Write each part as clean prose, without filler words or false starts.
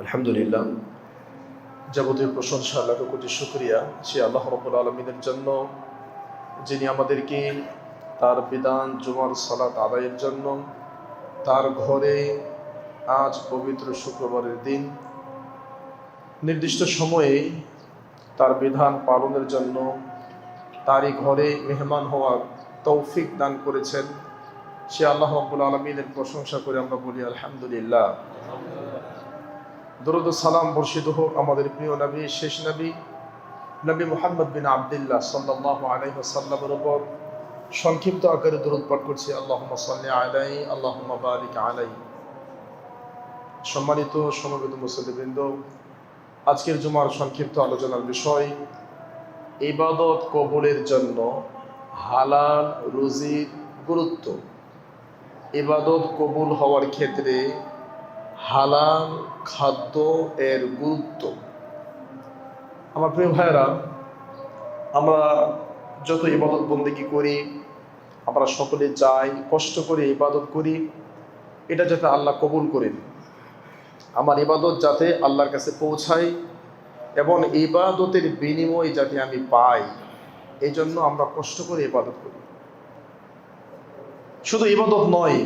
আলহামদুলিল্লাহ, যাবতীয় প্রশংসা আল্লাহ কোটি শুকরিয়া সে আল্লাহ রাব্বুল আলামিনের জন্য, যিনি আমাদেরকে তার বিধান জুমার সালাত আদায়ের জন্য তার ঘরে আজ পবিত্র শুক্রবারের দিন নির্দিষ্ট সময়ে তার বিধান পালনের জন্য তারই ঘরে মেহমান হওয়ার তৌফিক দান করেছেন। সে আল্লাহ রাব্বুল আলামিনের প্রশংসা করে আমরা বলি আলহামদুলিল্লাহ। দরুদ ও সালাম বর্ষিত হোক আমাদের প্রিয় নবী, শেষ নবী নবী মুহাম্মদ বিন আবদুল্লাহ সাল্লাল্লাহু আলাইহি ওয়াসাল্লামের উপর। সংক্ষিপ্ত আকারে দরুদ পাঠ করছি, আল্লাহুম্মা সাল্লি আলাইহি আল্লাহুম্মা বারিক আলাইহি। সম্মানিত সমবেত মুসল্লিবৃন্দ, আজকের জুমার সংক্ষিপ্ত আলোচনার বিষয় ইবাদত কবুলের জন্য হালাল রুজির গুরুত্ব। ইবাদত কবুল হওয়ার ক্ষেত্রে হালাল খাদ্য এর গুরুত্ব। আমার প্রিয় ভাইয়েরা, আমরা যত ইবাদত বন্দেগী করি, আমরা সকলে যাই কষ্ট করে ইবাদত করি, এটা যাতে আল্লাহ কবুল করেন, আমার ইবাদত যাতে আল্লাহর কাছে পৌঁছায় এবং ইবাদতের বিনিময় যাতে আমি পাই, এই জন্য আমরা কষ্ট করে ইবাদত করি। শুধু ইবাদত নয়,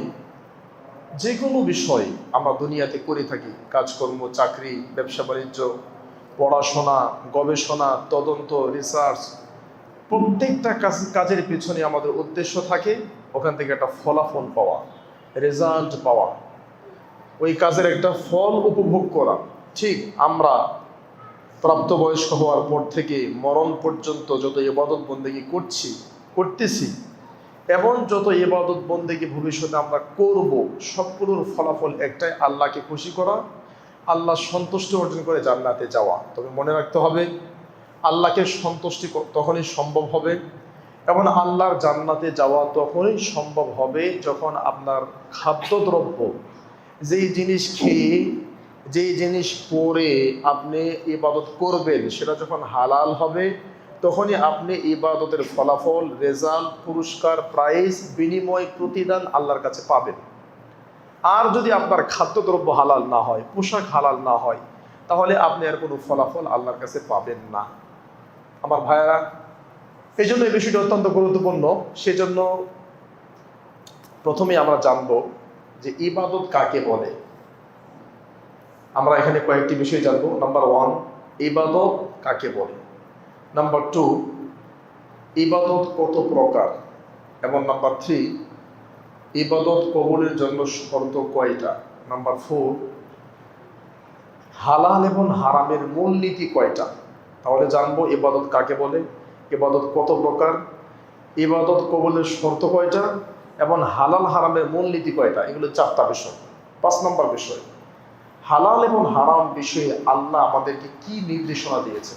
যে কোনো বিষয় আমরা দুনিয়াতে করে থাকি, কাজকর্ম, চাকরি, ব্যবসা বাণিজ্য, পড়াশোনা, গবেষণা, তদন্ত, রিসার্চ, প্রত্যেকটা কাজের পিছনে আমাদের উদ্দেশ্য থাকে ওখান থেকে একটা ফলাফল পাওয়া, রেজাল্ট পাওয়া, ওই কাজের একটা ফল উপভোগ করা। ঠিক আমরা প্রাপ্তবয়স্ক হওয়ার পর থেকে মরণ পর্যন্ত যত ইবাদত বন্দেগী করতেছি এবং যত ইবাদত বন্দেগী ভবিষ্যতে আমরা করব, সবগুলোর ফলাফল একটাই, আল্লাহকে খুশি করা, আল্লাহ সন্তুষ্টি অর্জন করে জান্নাতে যাওয়া। তবে মনে রাখতে হবে, আল্লাহকে সন্তুষ্টি তখনই সম্ভব হবে এবং আল্লাহর জান্নাতে যাওয়া তখনই সম্ভব হবে যখন আপনার খাদ্যদ্রব্য, যেই জিনিস খেয়ে, যেই জিনিস পরে আপনি ইবাদত করবেন, সেটা যখন হালাল হবে তখনই আপনি ইবাদতের ফলাফল, রেজাল্ট, পুরস্কার, প্রাইজ, বিনিময়, প্রতিদান আল্লাহর কাছে পাবেন। আর যদি আপনার খাদ্যদ্রব্য হালাল না হয়, পোশাক হালাল না হয়, তাহলে আপনি আর কোনো ফলাফল আল্লাহর কাছে পাবেন না। আমার ভাইয়েরা, এই জন্য এই বিষয়টি অত্যন্ত গুরুত্বপূর্ণ। সেজন্য প্রথমে আমরা জানব যে ইবাদত কাকে বলে। আমরা এখানে কয়েকটি বিষয় জানবো। নাম্বার 1, ইবাদত কাকে বলে। নাম্বার 2, ইবাদত কত প্রকার। এবং নাম্বার 3, ইবাদত কবুলের জন্য শর্ত কয়টা। নাম্বার 4, হালাল এবং হারামের মূলনীতি কয়টা। তাহলে জানবো ইবাদত কাকে বলে, ইবাদত কত প্রকার, ইবাদত কবুলের শর্ত কয়টা এবং হালাল হারামের মূলনীতি কয়টা। এগুলো 4টা বিষয়। 5 নম্বর বিষয়, হালাল এবং হারাম বিষয়ে আল্লাহ আমাদেরকে কি নির্দেশনা দিয়েছে,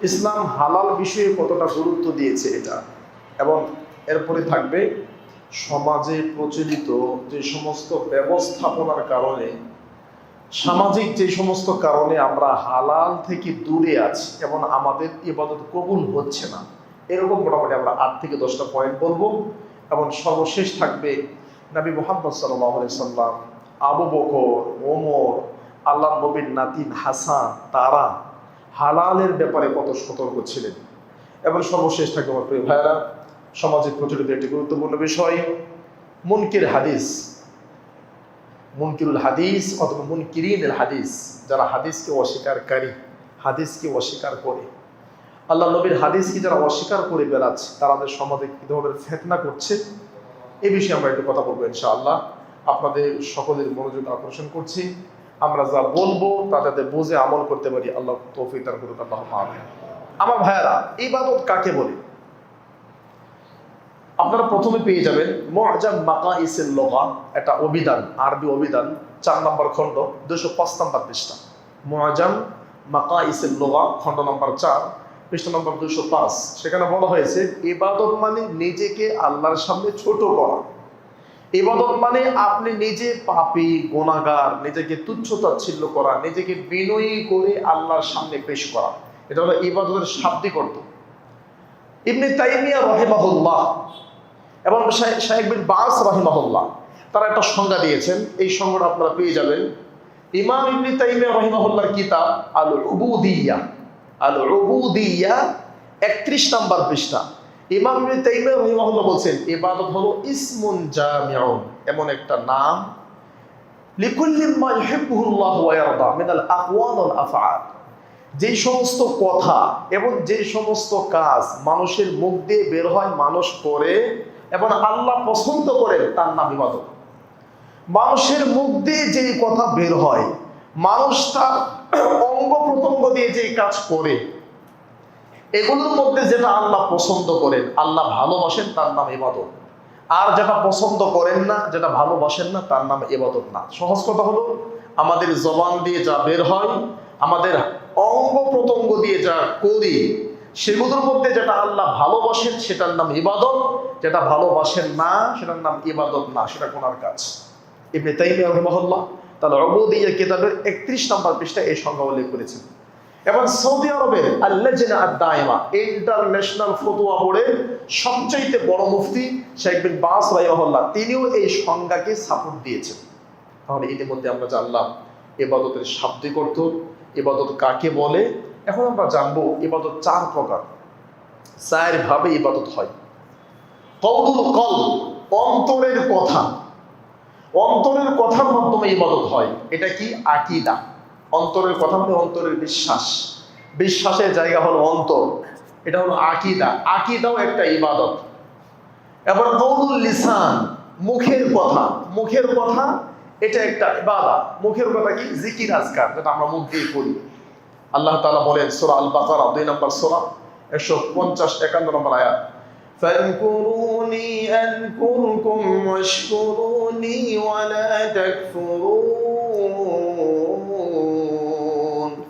ইসলাম হালাল বিষয়ে কতটা গুরুত্ব দিয়েছে এটা। এবং এরপরে থাকবে সমাজে প্রচলিত যে সমস্ত ব্যবস্থাপনার কারণে, সামাজিক যে সমস্ত কারণে আমরা হালাল থেকে দূরে আছি এবং আমাদের ইবাদত কবুল হচ্ছে না, এরকম মোটামুটি আমরা 8 থেকে 10টা পয়েন্ট বলবো। এবং সর্বশেষ থাকবে নবী মুহাম্মদ সাল্লাল্লাহু আলাইহি সাল্লাম, আবু বকর, ওমর, আল্লাহ নবীর নাতিন হাসান, তারা হালালের ব্যাপারে কত সতর্ক ছিলেন। এবং সর্বশেষ থাকবে আমার প্রিয় ভাইয়েরা, সমাজে প্রচলিত একটি গুরুত্বপূর্ণ বিষয়, মুনকির হাদিস, মুনকিরুল হাদিস অথবা মুনকিরিনুল হাদিস, যারা হাদিসকে অস্বীকারী, হাদিসকে অস্বীকার করে, আল্লাহ নবীর হাদিসকে যারা অস্বীকার করে বেড়াচ্ছে, তাদের সমাজে কী ধরনের ফিতনা করছে, এই বিষয়ে আমরা একটু কথা বলবো ইনশাআল্লাহ। আপনাদের সকলের মনোযোগ আকর্ষণ করছি। আমরা যা বলবো তা যাতে বুঝে আমল করতে পারি, আল্লাহ তৌফিক দান করুন। আল্লাহুম্মা আমিন। আমার ভাইয়েরা, ইবাদত কাকে বলে আপনারা প্রথমে পেয়ে যাবেন মুআজাম মাকাইসিল লুগা, একটা অভিধান, আরবি অভিধান, 4 নম্বর খণ্ড, 205 নম্বর পৃষ্ঠা। মুআজাম মাকাইসিল লুগা, খণ্ড নম্বর 4, পৃষ্ঠা নম্বর 205। সেখানে বলা হয়েছে, ইবাদত মানে নিজেকে আল্লাহর সামনে ছোট করা। ইবাদত মানে আপনি নিজে পাপী, গুনাহগার, নিজেকে তুচ্ছ তাচ্ছিল্য করা, নিজেকে বিনয়ী করে আল্লাহর সামনে পেশ করা। এটা হলো ইবাদতের শাব্দিক অর্থ। ইবনে তাইমিয়া রাহিমাহুল্লাহ এবং শাইখ বিন বাস রাহিমাহুল্লাহ, তারা একটা সংজ্ঞা দিয়েছেন। এই সংজ্ঞাটা আপনারা পেয়ে যাবেন ইমাম ইবনে তাইমিয়া রাহিমাহুল্লাহর কিতাব আল উবুদিয়্যাহ, আল উবুদিয়্যাহ 31 নম্বর পৃষ্ঠা। ইমাম ইবনে তাইমিয়া রাহিমাহুল্লাহ বলছেন ইবাদত হলো ইসমুন জামিউন, এমন একটা নাম লিকুল্লি মা ইউহিব্বুহুল্লাহু ওয়া ইয়ারদা মিনাল আকওয়াল ওয়াল আফআল, যে সমস্ত কথা এবং যে সমস্ত কাজ মানুষের মুখ দিয়ে বের হয়, মানুষ করে এবং আল্লাহ পছন্দ করেন, তার নাম ইবাদত। মানুষের মুখ দিয়ে যে কথা বের হয়, মানুষ তার অঙ্গ প্রত্যঙ্গ দিয়ে যে কাজ করে, এগুলোর মধ্যে যেটা আল্লাহ পছন্দ করেন, আল্লাহ ভালোবাসেন, তার নাম ইবাদত। আর যেটা পছন্দ করেন না, যেটা ভালোবাসেন না, তার নাম ইবাদত না। সহজ কথা হলো, আমাদের জবান দিয়ে যা বের হয়, আমাদের অঙ্গ প্রত্যঙ্গ দিয়ে যা করি, সেগুলোর মধ্যে যেটা আল্লাহ ভালোবাসেন সেটার নাম ইবাদত, যেটা ভালোবাসেন না সেটার নাম ইবাদত না, সেটা গুনার কাজ। ইবনে তাইমিয়া রাহিমাহুল্লাহ তার উবুদিয়্যাহ কিতাবের 31 নম্বর পৃষ্ঠায় এই সংজ্ঞা উল্লেখ করেছেন। এবং সৌদি আরবের আল-লাজনা আদ-দাইমা, ইন্টারন্যাশনাল ফতোয়া বোর্ডের সবচেয়ে বড় মুফতি শেখ বিন বাজ রাহিমাহুল্লাহ, তিনিও এই সংজ্ঞাকে সাপোর্ট দিয়েছেন। তাহলে ইতিমধ্যে আমরা জানলাম ইবাদতের শাব্দিক অর্থ, ইবাদত কাকে বলে। এখন আমরা জানবো ইবাদত 4 প্রকার, 4 ভাবে ইবাদত হয়। কওলুল কলব, অন্তরের কথা, অন্তরের কথার মাধ্যমে ইবাদত হয়। এটা কি? আকীদা। অন্তরের কথা মানে অন্তরের বিশ্বাস, বিশ্বাসের জায়গা হলো অন্তর, এটা হলো আকীদা। আকীদাও একটা ইবাদত। এবার কওলুল লিসান, মুখের কথা, মুখের কথা এটা একটা ইবাদত। মুখের কথা কি? জিকির আজকার, যেটা আমরা মুখ দিয়ে করি। আল্লাহ তাআলা বলেন সূরা আল বাকারা 2 নম্বর সূরা 150-51 নম্বর আয়াত, ফাযকুরুনি আযকুরকুম ওয়াশকুরুনি ওয়ালা তাকফুরুন।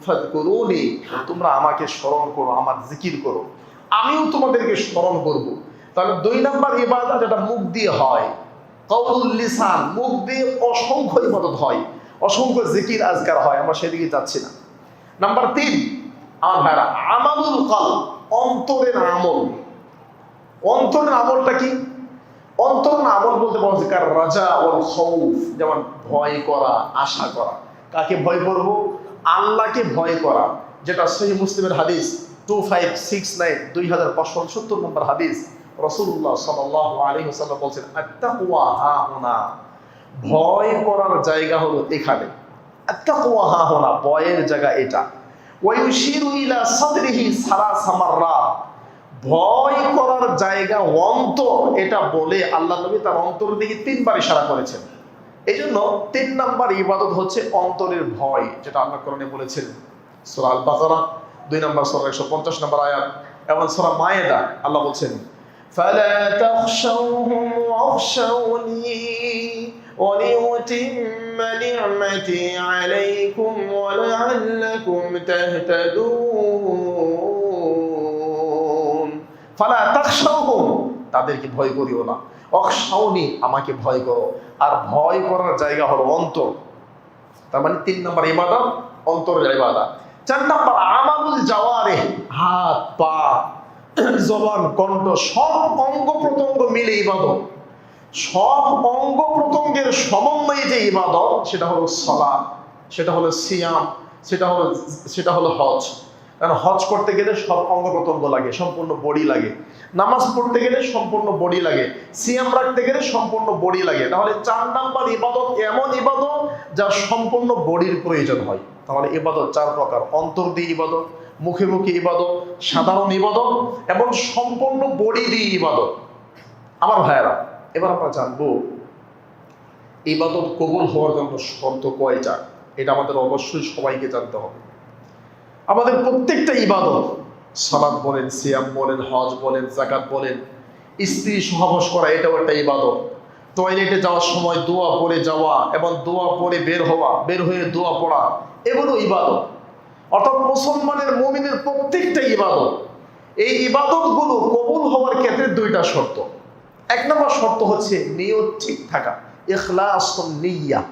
ফাযকুরুনি, তোমরা আমাকে স্মরণ করো, আমার জিকির করো, আমিও তোমাদেরকে স্মরণ করব। তাহলে 2 নম্বর ইবাদত যেটা মুখ দিয়ে হয়, কওলুল লিসান, মুখ দিয়ে অসংখ্য ইবাদত হয়, অসংখ্য জিকির আজকার হয়, আমরা সেদিকে যাচ্ছি না। নাম্বার 3 আমার ভাইরা, আমালুল কলব, অন্তরের আমল। অন্তরের আমলটা কি? অন্তরের আমল বলতে বলা হচ্ছে কার রাজা ওয়াল খাউফ, যেমন ভয় করা, আশা করা। কাকে ভয় করব? আল্লাহকে ভয় করা, যেটা সহিহ মুসলিমের হাদিস 2569, 2569 নম্বর হাদিস। রাসূলুল্লাহ সাল্লাল্লাহু আলাইহি ওয়াসাল্লাম বলেন আত-তাকওয়া হাহুনা, ভয় করার জায়গা হলো এখানে। আত-তাকওয়া হাহুনা, ভয়ের জায়গা এটা। ওয়া ইউশিরু ইলা সাদরিহি সালাসা মাররাত, ভয় করার জায়গা অন্তর, এটা বলে আল্লাহ নবী তার অন্তরের দিকে 3 বার ইশারা করেছেন। এইজন্য 3 নাম্বার ইবাদত হচ্ছে অন্তরের ভয়, যেটা আল্লাহ কোরআনে বলেছেন সূরা আল বাকারা 2 নম্বর সূরা 150 নম্বর আয়াত। এবং সূরা মায়েদা আল্লাহ বলছেন ফালা তাখশাউহুম ওয়াখশাউনি ওয়ালিউতিম্মা নি'মাতি আলাইকুম ওয়া লাআল্লাকুম তাহতাদুন। ফালা তাখশাউহুম, তাদেরকে ভয় করিও না। অখশাউনি, আমাকে ভয় করো। আর ভয় করার জায়গা হলো অন্তর। তার মানে 3 নম্বর ইবাদত অন্তরের ইবাদত। 4 নম্বর আমালুল জাওয়ারিহ, হাত, পা, জবান, কণ্ঠ, সব অঙ্গ প্রত্যঙ্গ মিলে ইবাদত। সব অঙ্গ প্রত্যঙ্গের সমন্বয়ে যে ইবাদত, সেটা হলো সালাত, সেটা হলো সিয়াম, সেটা হলো হজ। কারণ হজ করতে গেলে সব অঙ্গ প্রত্যঙ্গ লাগে, সম্পূর্ণ বডি লাগে। নামাজ পড়তে গেলে সম্পূর্ণ বডি লাগে। সিয়াম রাখতে গেলে সম্পূর্ণ বডি লাগে। তাহলে 4 নাম্বার ইবাদত এমন ইবাদত যা সম্পূর্ণ বডির প্রয়োজন হয়। তাহলে ইবাদত 4 প্রকার, অন্তর দিয়ে ইবাদত, মুখে মুখে ইবাদত, সাধারণ ইবাদত এবং সম্পূর্ণ বডি দিয়ে ইবাদত। আমার ভাইয়েরা, এবার আমরা জানবো ইবাদত কবুল হওয়ার জন্য শর্ত কয়টা, এটা আমাদের অবশ্যই সবাইকে জানতে হবে। আমাদের প্রত্যেকটা ইবাদত, সালাত বলেন, সিয়াম বলেন, হজ বলেন, যাকাত বলেন, স্ত্রী সহবাস করা, এটাও একটা ইবাদত। টয়লেটে যাওয়ার সময় দোয়া পড়ে যাওয়া এবং দোয়া পড়ে বের হওয়া, বের হয়ে দোয়া পড়া, এগুলো ইবাদত। অর্থাৎ মুসলমানের, মুমিনের প্রত্যেকটা ইবাদত। এই ইবাদতগুলো কবুল হওয়ার ক্ষেত্রে 2টা শর্ত। 1 নম্বর শর্ত হচ্ছে নিয়ত ঠিক থাকা, ইখলাসুন নিয়্যাহ।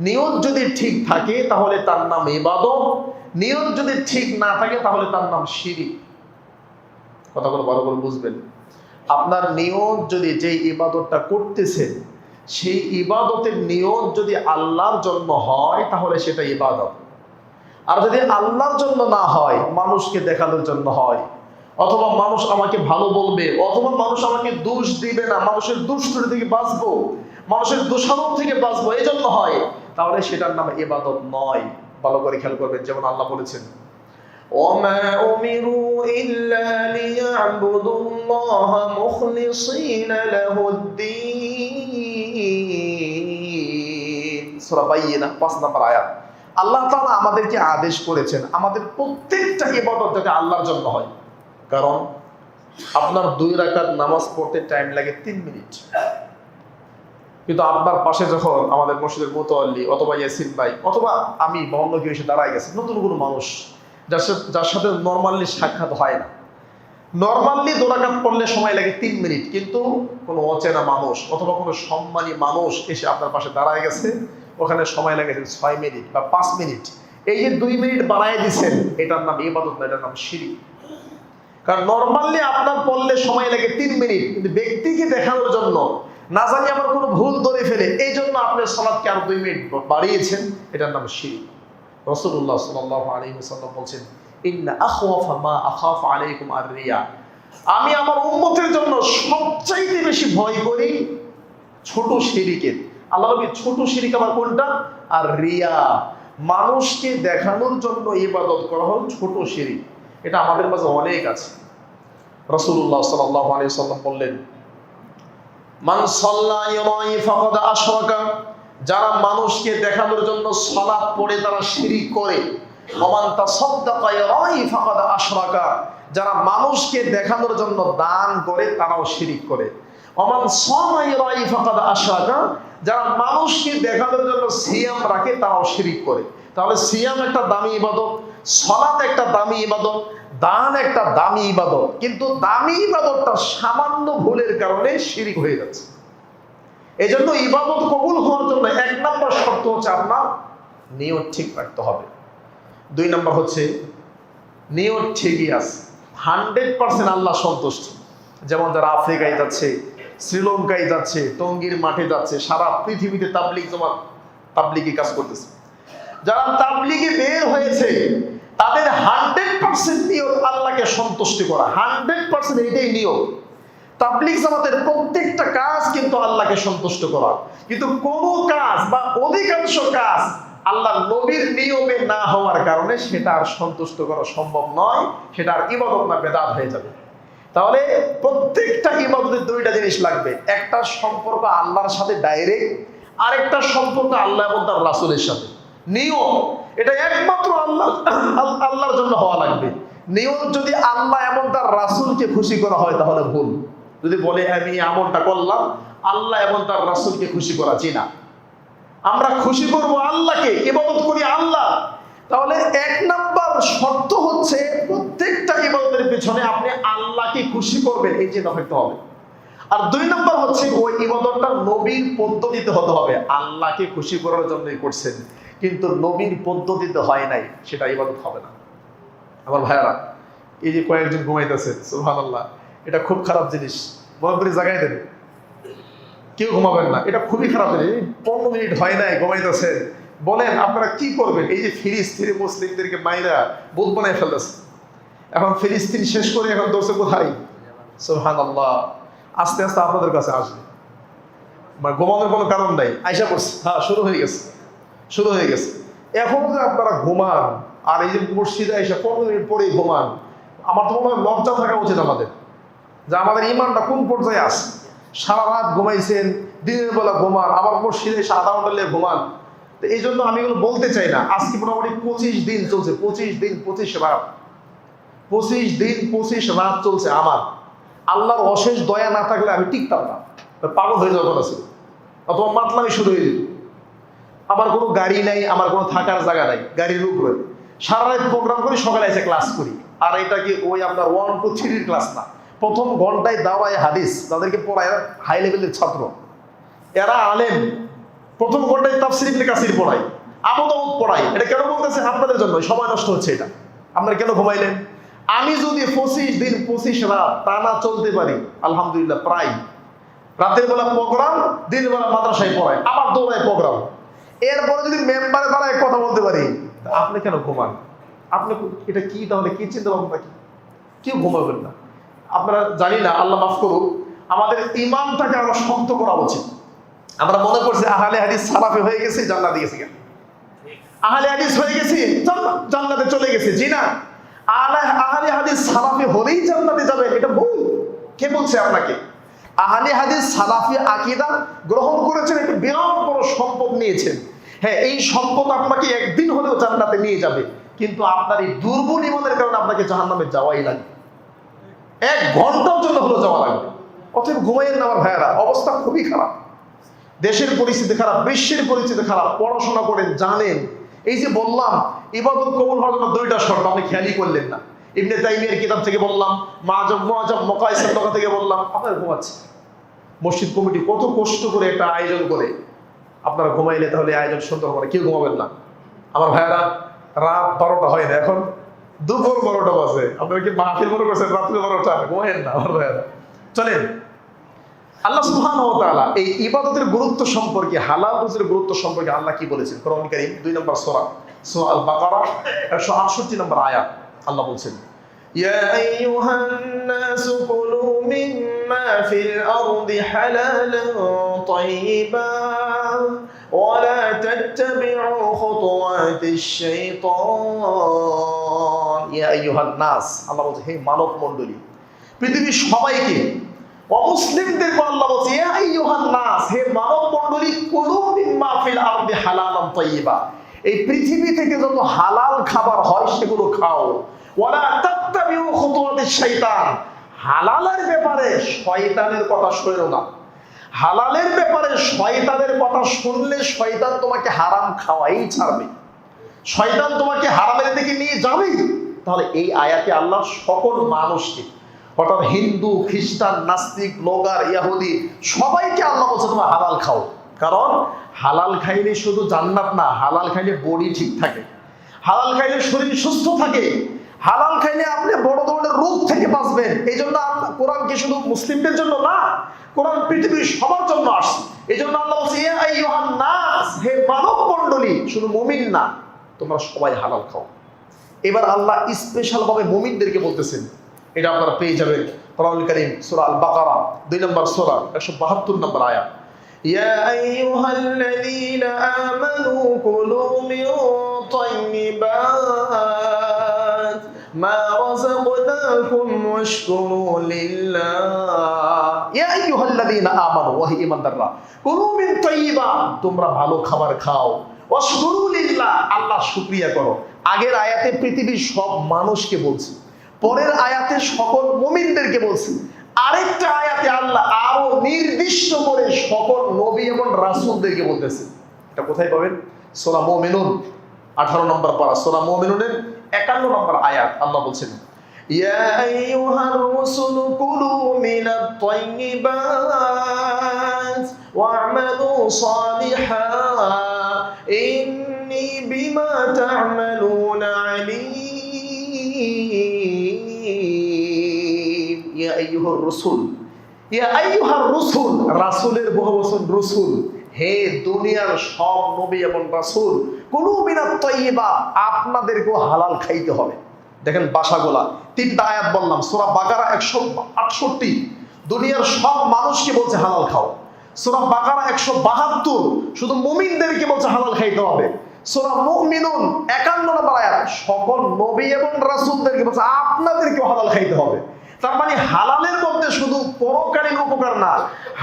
নিয়ত যদি ঠিক থাকে তাহলে তার নাম ইবাদত, নিয়ত যদি ঠিক না থাকে তাহলে তার নাম শিরক। কথাগুলো ভালো করে বুঝবেন। আপনার নিয়ত যদি, যে ইবাদতটা করতেছেন সেই ইবাদতের নিয়ত যদি আল্লাহর জন্য হয় তাহলে সেটা ইবাদত। আর যদি আল্লাহর জন্য না হয়, মানুষকে দেখানোর জন্য হয়, অথবা মানুষ আমাকে ভালো বলবে, অথবা মানুষ আমাকে দোষ দিবে না, মানুষের দুষ্টুরি থেকে বাঁচবো, মানুষের দোষারোপ থেকে বাঁচবো, এই জন্য হয়, তাহলে সেটার নাম ইবাদত নয়। ভালো করে খেয়াল করবেন, যেমন আল্লাহ বলেছেন, ওমা উমিরু ইল্লা লিয়াবুদুল্লাহা মুখলিসিনা লাহুদ্দীন। সূরা বাইয়িনা 5 নম্বর আয়াত। আল্লাহ তাআলা আমাদেরকে আদেশ করেছেন আমাদের প্রত্যেকটা ইবাদত যাতে আল্লাহর জন্য হয়। কারণ আপনার 2 রাকাত নামাজ পড়তে টাইম লাগে 3 মিনিট, কিন্তু আপনার পাশে যখন আমাদের মসজিদের মুতাওয়াল্লি অথবা ইয়াসিন ভাই অথবা আমি বা অন্য কেউ এসে দাঁড়ায় গেছে, নতুন কোনো মানুষ যার সাথে নর্মালি সাক্ষাৎ হয় না, নর্মালি 2 রাকাত পড়লে সময় লাগে 3 মিনিট, কিন্তু কোনো অচেনা মানুষ অথবা কোনো সম্মানী মানুষ এসে আপনার পাশে দাঁড়ায় গেছে, ওখানে সময় লাগে 6 মিনিট বা 5 মিনিট। এই যে 2 মিনিট বাড়ায় দিচ্ছেন, এটার নাম ইবাদত না, এটার নাম শিরক। কারণ নর্মালি আপনার পড়লে সময় লাগে 3 মিনিট, কিন্তু ব্যক্তিকে দেখানোর জন্য, না জানি আমার কোনো ভুল ধরে ফেলে, এই জন্য আপনার সালাতকে আরো 2 মিনিট বাড়িয়েছেন, এটার নাম শিরক। রাসূলুল্লাহ সাল্লাল্লাহু আলাইহি ওয়াসাল্লাম বলেন, ইন্না আখওয়াফা মা আখাফু আলাইকুম আর-রিয়া। আমি আমার উম্মতের জন্য সবচাইতে বেশি ভয় করি ছোট শিরকের। আল্লাহ নবী ছোট শিরক আবার কোনটা? আর রিয়া, মানুষকে দেখানোর জন্য ইবাদত করা হল ছোট শিরক। এটা আমাদের মাঝে অনেক আছে। রাসূলুল্লাহ সাল্লাল্লাহু আলাইহি ওয়াসাল্লাম বললেন, মান সাল্লা ইউরাই ফাকাদ আশরাকা। যারা মানুষকে দেখানোর জন্য সালাত পড়ে তারা শিরক করে। ওমান তাসাদ্দাকা ইউরাই ফাকাদ আশরাকা। যারা মানুষকে দেখানোর জন্য দান করে তারাও শিরক করে। ওমান সামা ইউরাই ফাকাদ আশরাকা। যারা মানুষকে দেখানোর জন্য সিয়াম রাখে তারাও শিরক করে। তাহলে সিয়াম একটা দামি ইবাদত, সালাত একটা দামি ইবাদত, দান একটা দামি ইবাদত, কিন্তু দামি ইবাদতটা সামান্য ভুলের কারণে শিরক হয়ে যাচ্ছে। এই জন্য ইবাদত কবুল হওয়ার জন্য 1 নম্বর শর্ত হচ্ছে আপনার নিয়ত ঠিক রাখতে হবে। 2 নম্বর হচ্ছে নিয়ত ঠিকই আছে, 100% আল্লাহ সন্তুষ্ট। যেমন যারা আফ্রিকায় যাচ্ছে, শ্রীলঙ্কায় যাচ্ছে, টঙ্গীর মাঠে যাচ্ছে, সারা পৃথিবীতে তাবলিগি কাজ করতেছে, যারা তাবলিগে বের হয়েছে, তাদের 100% নিয়ত আল্লাহকে সন্তুষ্ট করা, 100% এটাই নিয়ত। তাবলিগ জামাতের প্রত্যেকটা কাজ কিন্তু আল্লাহকে সন্তুষ্ট করা, কিন্তু কোন কাজ বা অধিকাংশ কাজ আল্লাহ নবীর নিয়মে না হওয়ার কারণে সেটা আর সন্তুষ্ট করা সম্ভব নয়, সেটা আর ইবাদত না, বেদাত হয়ে যাবে। তাহলে প্রত্যেকটা ইবাদতের 2টা জিনিস লাগবে, একটা সম্পর্ক আল্লাহর সাথে ডাইরেক্ট, আরেকটা সম্পর্ক আল্লাহ এবং তার রাসূলের সাথে। নিয়ম এটা একমাত্র আল্লাহর জন্য হওয়া লাগবে। নিয়ম যদি আল্লাহ এবং তার রাসূলকে খুশি করা হয় তাহলে ভুল। যদি বলে আমি আমলটা করলাম আল্লাহ এবং তার রাসূলকে খুশি করা, জি না, আমরা খুশি করব আল্লাহকে, ইবাদত করি আল্লাহ, তাহলে 1 নাম্বার শর্ত হচ্ছে প্রত্যেকটা ইবাদতের পিছনে আপনি আল্লাহকে খুশি করবেন এই চিন্তা থাকতে হবে। আর 2 নাম্বার হচ্ছে ওই ইবাদতটা নবীর পদ্ধতিতে হতে হবে। আল্লাহকে খুশি করার জন্যই করছেন, কিন্তু নবীর পদ্ধতিতে হয় নাই, সেটা ইবাদত হবে না। আমার ভাইয়ারা, এই যে কয়েকজন ঘুমাইতেছে, সুবহানাল্লাহ, এটা খুব খারাপ জিনিস, মনে করে জাগাই দেন, কেউ ঘুমাবেন না, এটা খুবই খারাপ জিনিস। 15 মিনিট হয় নাই ঘুমাইতেছে, বলেন আপনারা কি করবেন? এই যে ফিলিস্তিনি মুসলিমদেরকে মাইরা বুত বানায় ফেলতেছে, এখন ফিলিস্তিন শেষ করে এখন দৌড়ছে কোথায়? সুবহানাল্লাহ, আস্তে আস্তে আপনাদের কাছে আসবে, মানে ঘুমানোর কোনো কারণ নাই, আইসা পড়ছে, হ্যাঁ শুরু হয়ে গেছে। এখন যে আপনারা ঘুমান আর এই যে মসজিদে এসে 15 মিনিট পরেই ঘুমান, আমার তো মনে হয় লজ্জা থাকা উচিত আমাদের, যে আমাদের ইমানটা কোন পর্যায়ে আছে। সারা রাত ঘুমাইছেন, দিনের বেলা ঘুমান, আবার মসজিদে এসে আধা ঘন্টা লেগে ঘুমান। তো এই জন্য আমি এগুলো বলতে চাই না। আজকে মোটামুটি 25 দিন চলছে, 25 দিন 25 রাত, 25 দিন 25 রাত চলছে আমার। আল্লাহর অশেষ দয়া না থাকলে আমি টিকতাম না, পাগল হয়ে যাওয়ার কথা ছিল, অথবা মাতলামি শুরু হয়ে যেত। আমার কোনো গাড়ি নাই, আমার কোনো থাকার জায়গা নাই, গাড়ির উপরে সারা রাত প্রোগ্রাম করি, সকালে এসে ক্লাস করি। আর এটা কি ওই আপনার 1 to 3 ক্লাস না, প্রথম ঘন্টায় দাওয়ায়ে হাদিস তাদেরকে পড়ায় হাই লেভেলের ছাত্র, এরা আলেম, প্রথম ঘন্টায় তাফসীর ইবনে কাসির পড়ায়, আবু দাউদ পড়ায়। এটা কেন বলতেছে? আপনাদের জন্য, সময় নষ্ট হচ্ছে এটা। আপনারা কেন ঘুমাইলেন? আমি যদি 25 দিন 25 রাত টানা চলতে পারি, আলহামদুলিল্লাহ, প্রায় রাতের বেলা প্রোগ্রাম, দিনের বেলা মাদ্রাসায় পড়ায়, আবার দৌড়ায় প্রোগ্রাম। এরপরে যদি মেম্বারে দাঁড়ায় কথা বলতে পারি, আপনি কেন ঘুমান? আপনি এটা কি, তাহলে কি চিন্তা ভাবনা কি? কেউ ঘুমাবেন না। আপনারা জানি না, আল্লাহ মাফ করুক, আমাদের ইমানটাকে আমরা শক্ত করা উচিত। আমরা মনে করছি আহলে হাদিস সালাফি হয়ে গেছে, জান্নাতে গেছি। কেন আহলে হাদিস হয়ে গেছি জান্নাতে চলে গেছে? জি না, আহলে হাদিস সালাফি হলেই জান্নাতে যাবে, এটা ভুল। কে বলছে আপনাকে? আহলে হাদিস সালাফি আকীদা গ্রহণ করেছেন, একটা বিরাট বড় সম্পদ নিয়েছেন। হ্যাঁ, এই সম্পদ আপনাকে একদিন হলেও জান্নাতে নিয়ে যাবে, কিন্তু আপনার এই দুর্বল ইমানের কারণে আপনাকে জাহান্নামে যাওয়াই লাগবে, 1 ঘন্টার জন্য হলেও যাওয়া লাগবে। অতএব ঘুমাইয়েন না আমার ভাইয়েরা, অবস্থা খুবই খারাপ, দেশের পরিস্থিতি খারাপ, বিশ্বের পরিস্থিতি খারাপ। পড়াশোনা করেন, জানেন। এই যে বললাম ইবাদত কবুল হওয়ার জন্য 2টা শর্ত, আপনি খেয়ালই করলেন না। ইবনে তাইমিয়ার কিতাব থেকে বললাম, মুআজ্জাম মুকাইসার লেখা থেকে বললাম, আপনারা ঘুমাচ্ছেন। মসজিদ কমিটি কত কষ্ট করে একটা আয়োজন করে, আপনারা ঘুমাইলে তাহলে আয়োজন সুন্দর করে, কেউ ঘুমাবেন না আমার ভাইয়েরা। রাত 12টা হয় না, এখন দুপুর 12টা বাজে। আপনারা কি মাহফিল মনে করছেন রাত্রি 12টা? ঘুমাইেন না আমার ভাইয়েরা। চলেন, আল্লাহ সুবহানাহু ওয়া তাআলা এই ইবাদতের গুরুত্ব সম্পর্কে, হালাল রুজির গুরুত্ব সম্পর্কে আল্লাহ কি বলেছেন? কোরআন কারীম 2 নম্বর সূরা, সূরা আল বাকারা 168 নম্বর আয়াত। আল্লাহ বলছেন, ইয়া আইয়ুহান নাসু কুলু মিম্মা ফিল আরদি হালালান তাইয়্যিবা ওয়া লা তাত্তাবিউ খুতুওয়াতিশ শাইতান। ইয়া আইয়ুহান নাস, আল্লাহ বলছে হে মানব মণ্ডলী, পৃথিবীর সবাইকে, অমুসলিমদেরকে আল্লাহ বলছে ইয়া আইয়ুহান নাস, হে মানব মণ্ডলী, কুলু মিম্মা ফিল আরদি হালালান তাইয়্যিবা, এই পৃথিবী থেকে যত হালাল খাবার হয় সেগুলো খাও। ওয়ালা তাত্তাবিউ খুতুওয়াতিশ শাইতান, হালালের ব্যাপারে শয়তানের কথা শুনো না। হালালের ব্যাপারে শয়তানের কথা শুনলে শয়তান তোমাকে হারাম খাওয়াই ছাড়বে, শয়তান তোমাকে হারামের দিকে নিয়ে যাবে। তাহলে এই আয়াতে আল্লাহ সকল মানুষকে, অর্থাৎ হিন্দু, খ্রিস্টান, নাস্তিক, ব্লগার, ইহুদি, সবাইকে আল্লাহ বলছে তোমরা হালাল খাও। কারণ হালাল খাইলে শুধু জান্নাত না, হালাল খাইলে বডি ঠিক থাকে, হালাল খাইলে শরীর সুস্থ থাকে, হালাল খাইলে আপনি বড় ধরনের রোগ থেকে বাঁচবেন। এই জন্য কোরআন কি শুধু মুসলিমদের জন্য না, কোরআন পৃথিবীর সবার জন্য আসছে। এই জন্য আল্লাহ বলছে ইয়া আইয়ুহান নাস, হে মানব মণ্ডলী, শুধু মুমিন না, তোমরা সবাই হালাল খাও। এবার আল্লাহ স্পেশাল ভাবে মুমিনদেরকে বলতেছেন, এটা আপনারা পেয়ে যাবেন কোরআন কারীম সূরা আল বাকারা 2 নম্বর সূরা 172 নম্বর আয়াত। ইয়া আইয়ুহাল্লাযীনা আমানু কুলু মিন তাইয়্যিবাত মা রাযাকনাকুম ওয়াশকুরু লিল্লাহ। ইয়া আইয়ুহাল্লাযীনা আমানু, ওয়াহি ঈমানদাররা, কুলু মিন তাইয়্যিবাত, তোমরা ভালো খাবার খাও, ওয়াশকুরু লিল্লাহ, আল্লাহ শুকরিয়া করো। আগের আয়াতে পৃথিবীর সব মানুষকে বলছে, পরের আয়াতে সকল মুমিনদেরকে বলছে, আরেকটা আয়াতে আল্লাহ আরো নির্দিষ্ট করে সকল নবী এবং রাসূলদেরকে বলতেছে। এটা কোথায় পাবেন? সূরা মুমিনুন 18 নম্বর পারা, সূরা মুমিনুনের 51 নম্বর আয়াত। আল্লাহ বলছেন ইয়া আইয়ুহার রাসূলু কুলু মিনাত তাইয়্যিবাত ওয়া'মালু সালিহান ইন্নী বিমা তা'মালুনা আলীম। ইয়া আইয়ুহার রাসূল, ইয়া আইয়ুহার রাসূল, রাসূলের বহুবচন রাসূল, হে দুনিয়ার সব নবী এবং রাসূল, কুলু মিনাত তাইয়্যিবা, আপনাদেরকেও হালাল খাইতে হবে। দেখেন ভাষাগুলা, 3টা আয়াত বললাম, সূরা বাকারা 168, দুনিয়ার সব মানুষকে বলছে হালাল খাও। সূরা বাকারা 172, শুধু মুমিনদেরকে বলছে হালাল খাইতে হবে। সূরা মুমিনুন 51 নম্বর আয়াত, সকল নবী এবং রাসূলদেরকে বলছে আপনাদেরকেও হালাল খাইতে হবে। তার মানে হালালের মধ্যে শুধু পরকালীন উপকার না,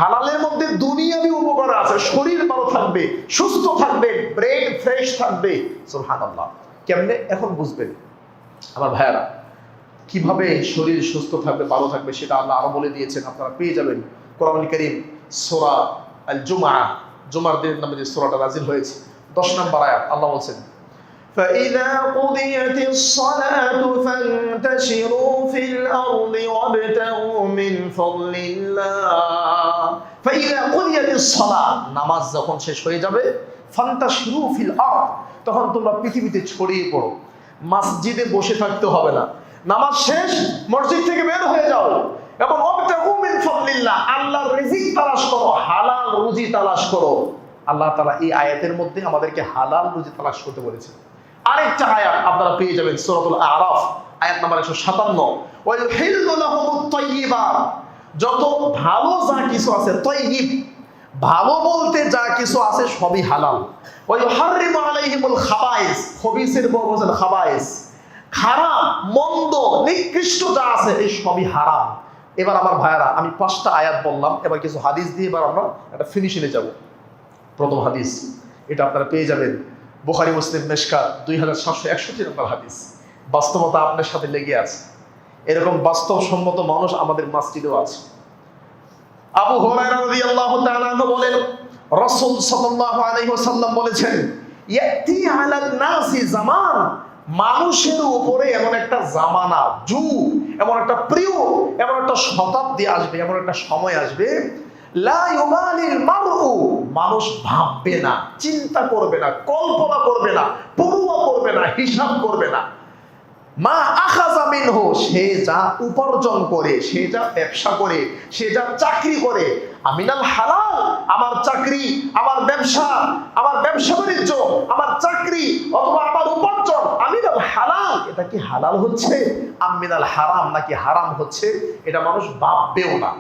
হালালের মধ্যে দুনিয়াবি উপকার আছে। শরীর ভালো থাকবে, সুস্থ থাকবে, ব্রেন ফ্রেশ থাকবে। সুবহানাল্লাহ। কেমনে? এখন বুঝবেন আমার ভাইয়ারা, কিভাবে শরীর সুস্থ থাকবে, ভালো থাকবে, সেটা আল্লাহ আরো বলে দিয়েছেন। আপনারা পেয়ে যাবেন কোরআন কারীম সূরা আল জুমআহ, জুমার দিন নামে যে সূরাটা নাযিল হয়েছে, 10 নম্বর আয়াত। আল্লাহ বলছেন فإذا قضيت الصلاة فانتشروا في الأرض وابتغوا من فضل الله। فإذا قضيت الصلاة, নামাজ যখন শেষ হয়ে যাবে, ফান্তাশিরু ফিল আরদ, তখন তোমরা পৃথিবীতে ছড়িয়ে পড়ো। মসজিদে বসে থাকতে হবে না, নামাজ শেষ মসজিদ থেকে বের হয়ে যাও, এবং ওয়াবতাগু মিন ফাদলিল্লাহ, আল্লাহর রিজিক তালাশ করো, হালাল রুজি তালাশ করো। আল্লাহ তাআলা এই আয়াতের মধ্যে আমাদেরকে হালাল রুজি তালাশ করতে বলেছেন। আরেকটা আয়াত আপনারা পেয়ে যাবেন সূরাতুল আরাফ আয়াত নাম্বার 157, ওয়া ইউহিল্লু লাহুমুত তাইয়্যিবাত, যত ভালো যা কিছু আছে, তাইয়্যিব ভালো বলতে যা কিছু আছে সবই হালাল। ওয়া ইউহাররিমু আলাইহিমুল খাবাইস, খবিসের বলছেন খাবাইস, খারাপ মন্দ নিকৃষ্ট যা আছে এই সবই হারাম। এবার আমার ভাইয়ারা, আমি 5টা আয়াত বললাম, এবার কিছু হাদিস দিয়ে এবার আমরা একটা ফিনিশিংয়ে যাব। প্রথম হাদিস, এটা আপনারা পেয়ে যাবেন বুখারী মুসলিম মিশকাত 2761 নম্বর হাদিস। বাস্তবতা আপনার সাথে লেগে আছে, এরকম বাস্তবসম্মত মানুষ আমাদের মসজিদেও আছে। আবু হুরায়রা রাদিয়াল্লাহু তাআলা আনহু বলেন, রাসূল সাল্লাল্লাহু আলাইহি ওয়াসাল্লাম বলেছেন, ইয়াতি আলান নাসি জামান, মানুষের উপরে এমন একটা জামানা, যুগ, এমন একটা পিরিয়ড, এমন একটা শতাব্দী আসবে, এমন একটা সময় আসবে, লা ইউবালিল মারউ, মানুষ ভাববে না, চিন্তা করবে না, কল্পনা করবে না, পরোয়া করবে না, হিসাব করবে না, মা আখাযা মিনহু, সে যা উপার্জন করে, সে যা ব্যবসা করে, সে যা চাকরি করে, আমিনাল হালাল, আমার চাকরি, আমার ব্যবসা, আমার ব্যবসা বাণিজ্য, আমার চাকরি অথবা আমার উপার্জন, আমিনাল হালাল, এটা কি হালাল হচ্ছে, আমিনাল হারাম নাকি হারাম হচ্ছে, এটা মানুষ ভাববেও না।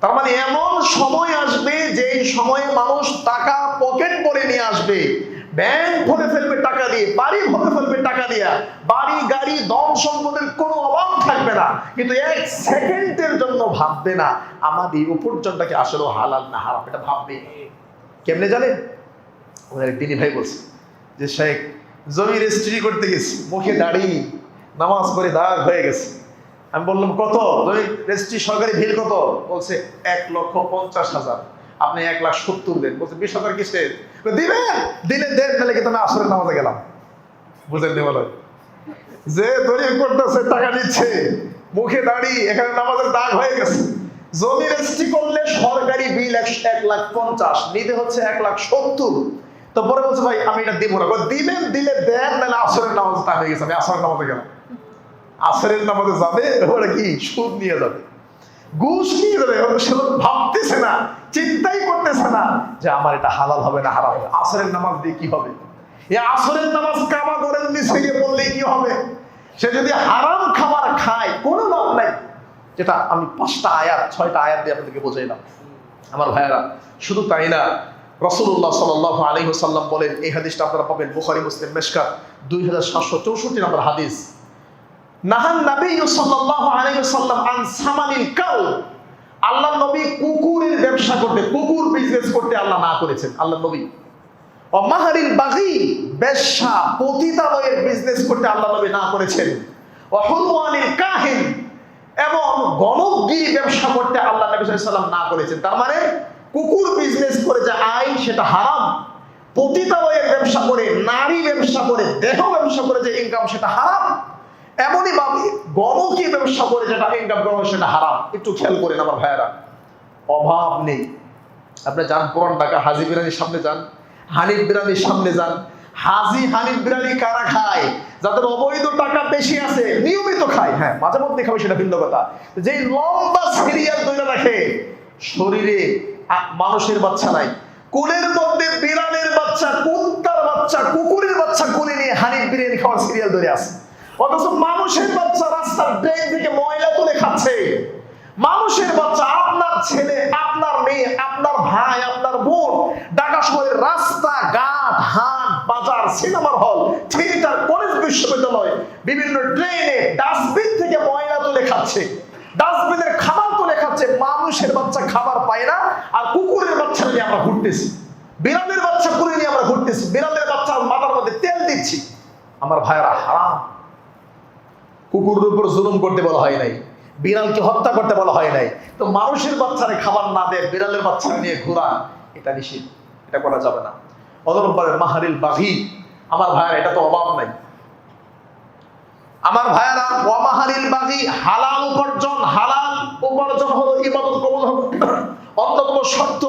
তার মানে এমন সময় আসবে যে সময়ে মানুষ টাকা পকেট করে নিয়ে আসবে, ব্যাংক ভরে ফেলবে টাকা দিয়ে, বাড়ি ভরে ফেলবে টাকা দিয়ে, বাড়ি গাড়ি ধন সম্পদের কোনো অভাব থাকবে না, কিন্তু 1 সেকেন্ডের জন্য ভাববে না আমার এই উপার্জনটাকে আসলে হালাল না হারাম, এটা ভাববে। কেমনে জানেন? ওনার তিনি ভাই বলছে যে শেখ জমি রেজিস্ট্রি করতে গেছি, মুখে দাড়ি, নামাজ পড়ে দাগ হয়ে গেছে। আমি বললাম কত জমি রেজিস্ট্রি, সরকারি ভিল কত? বলছে 1,50,000। আপনি 1,70,000 দেন। বলছে 20,000 কিসের? দিবেন, দিলে দেন, নাহলে কিন্তু আমি আসরের নামাজে গেলাম। বুঝেন নি? বলো যে দলিল করতেছে, টাকা দিচ্ছে, মুখে দাড়ি, এখানে নামাজের দাগ হয়ে গেছে। জমি রেজিস্ট্রি করলে সরকারি বিল 1,50,000, নিতে হচ্ছে 1,70,000। তো পরে বলছে ভাই আমি এটা দিব না। দিবেন, দিলে দেন, নাহলে আসরের নামাজ টাইম হয়ে গেছে, আমি আসরের নামাজে গেলাম। আসরের নামাজে যাবে, ওরা কি সুদ নিয়ে যাবে, ঘুষ নিয়ে যাবে, সে ভাবতেছে না, চিন্তাই করতেছে না যে আমার এটা হালাল হবে না হারাম হবে, আসরের নামাজ দিয়ে কি হবে, এই আসরের নামাজ কাবা করেন নিচে গিয়ে বললে কি হবে। সে যদি হারাম খাবার খায় কোনো লাভ নাই। যেটা আমি 5টা আয়াত 6টা আয়াত দিয়ে আপনাদেরকে বোঝাইলাম। আমার ভাইয়েরা, শুধু তাই না, রাসূলুল্লাহ সাল্লাল্লাহু আলাইহি ওয়াসাল্লাম বলেন, এই হাদিসটা আপনারা পাবেন বুখারী মুসলিম মিশকাত 2764 নম্বর হাদিস, নাহান নবী সাল্লাল্লাহু আলাইহি ওয়াসাল্লাম আন সামানিল কাল, আল্লাহর নবী কুকুরের ব্যবসা করতে, কুকুর বিজনেস করতে আল্লাহ না করেছেন আল্লাহর নবী। ও মাহারিল বাগী, বেশ্যা পতিতালয়ের বিজনেস করতে আল্লাহর নবী না করেছেন। ও হুলওয়ানিল কাহিন, এবং গণকগিরি ব্যবসা করতে আল্লাহ নবী সাল্লাল্লাহু আলাইহি ওয়াসাল্লাম না করেছেন। তার মানে কুকুর বিজনেস করে যে আয় সেটা হারাম, পতিতালয়ের ব্যবসা করে, নারী ব্যবসা করে, দেহ ব্যবসা করে যে ইনকাম সেটা হারাম, এমনই ভাবে গণকী ব্যবসা করে যেটা ইনকাম করা হয় সেটা হারাম। একটু খেয়াল করেন আমার ভাইয়েরা, অভাব নেই। আপনি যান পুরান ঢাকা হাজি বিরিয়ানির সামনে যান, হানিফ বিরিয়ানির সামনে যান, হাজি হানিফ বিরিয়ানি কারা খায়? যাদের অবৈধ টাকা বেশি আছে, নিয়মিত খায়, হ্যাঁ মাঝে মধ্যে খাবে সেটা ভিন্ন কথা। যে লম্বা সিরিয়াল ধরে রাখে, শরীরে মানুষের বাচ্চা নাই, কোলের মধ্যে বিড়ালের বাচ্চা, কুত্তার বাচ্চা, কুকুরের বাচ্চা কোলে নিয়ে হানিফ বিরিয়ানি খাওয়ার সিরিয়াল ধরে আছে। অথচ মানুষের বাচ্চা রাস্তার ড্রেন থেকে ময়লা তুলে খাচ্ছে। মানুষের বাচ্চা, আপনার ছেলে, আপনার মেয়ে, আপনার ভাই, আপনার বোন ঢাকা শহরের রাস্তা ঘাট, হাট বাজার, সিনেমার হল, থিয়েটার, কলেজ, বিশ্ববিদ্যালয়, বিভিন্ন ট্রেনে ডাস্টবিন থেকে ময়লা তুলে খাচ্ছে, ডাস্টবিনের খাবার তুলে খাচ্ছে। মানুষের বাচ্চা খাবার পায় না, আর কুকুরের বাচ্চা নিয়ে আমরা ঘুরতেছি, বিড়ালের বাচ্চা করে নিয়ে আমরা ঘুরতেছি, বিড়ালের বাচ্চা মাথার মধ্যে তেল দিচ্ছি। আমার ভাইয়েরা, হারাম। কুকুরের উপর জুলুম করতে বলা হয় নাই, বিড়ালকে হত্যা করতে বলা হয় নাই, তো মানুষের বাচ্চারে খাবার না দেয়, বিড়ালের বাচ্চা নিয়ে ঘোরা, এটা নিষেধ, এটা করা যাবে না। অদরবারের মাহারিল বাঘি, আমার ভাইয়েরা, এটা তো অভাব নাই। আমার ভাইয়েরা, ওয়ামাহারিল বাঘি, হালাল উপার্জন, হালাল উপার্জন হলো ইবাদত কবুল হবে অন্যতম শর্ত।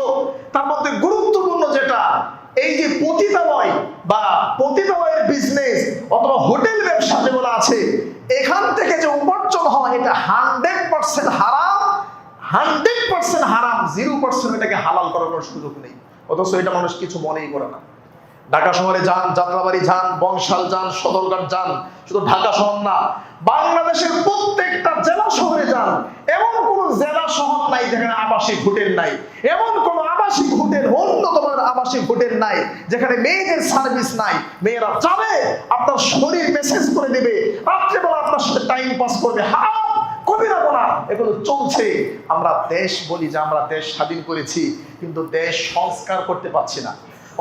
তার মধ্যে গুরুত্বপূর্ণ যেটা, এই যে পতিতালয় বা পতিতালয়ের বিজনেস অথবা হোটেল ব্যবসা যেগুলো আছে, এখান থেকে যে উপার্জন হয় এটা 100% 0% এটাকে হালাল করার কোনো সুযোগ নেই, অথচ এটা মানুষ কিছু মনেই করে না। ঢাকা শহরে যান, যাত্রাবাড়ি যান, বংশাল যান, সদরঘাট যান, শুধু ঢাকা শহর না, বাংলাদেশের প্রত্যেকটা জেলা শহরে যান, এমন কোন জেলা শহর নাই যেখানে আবাসিক হোটেল নাই, এমন কোন আবাসিক হোটেল, অন্যতম আবাসিক হোটেল নাই যেখানে মেয়েদের সার্ভিস নাই। মেয়েরা যাবে, আপনার শরীর মেসেজ করে দেবে, রাত্রেবেলা আপনার সাথে টাইম পাস করবে, হারাম কবিরা গুনাহ এগুলো চলছে। আমরা দেশ বলি যে আমরা দেশ স্বাধীন করেছি, কিন্তু দেশ সংস্কার করতে পারছি না।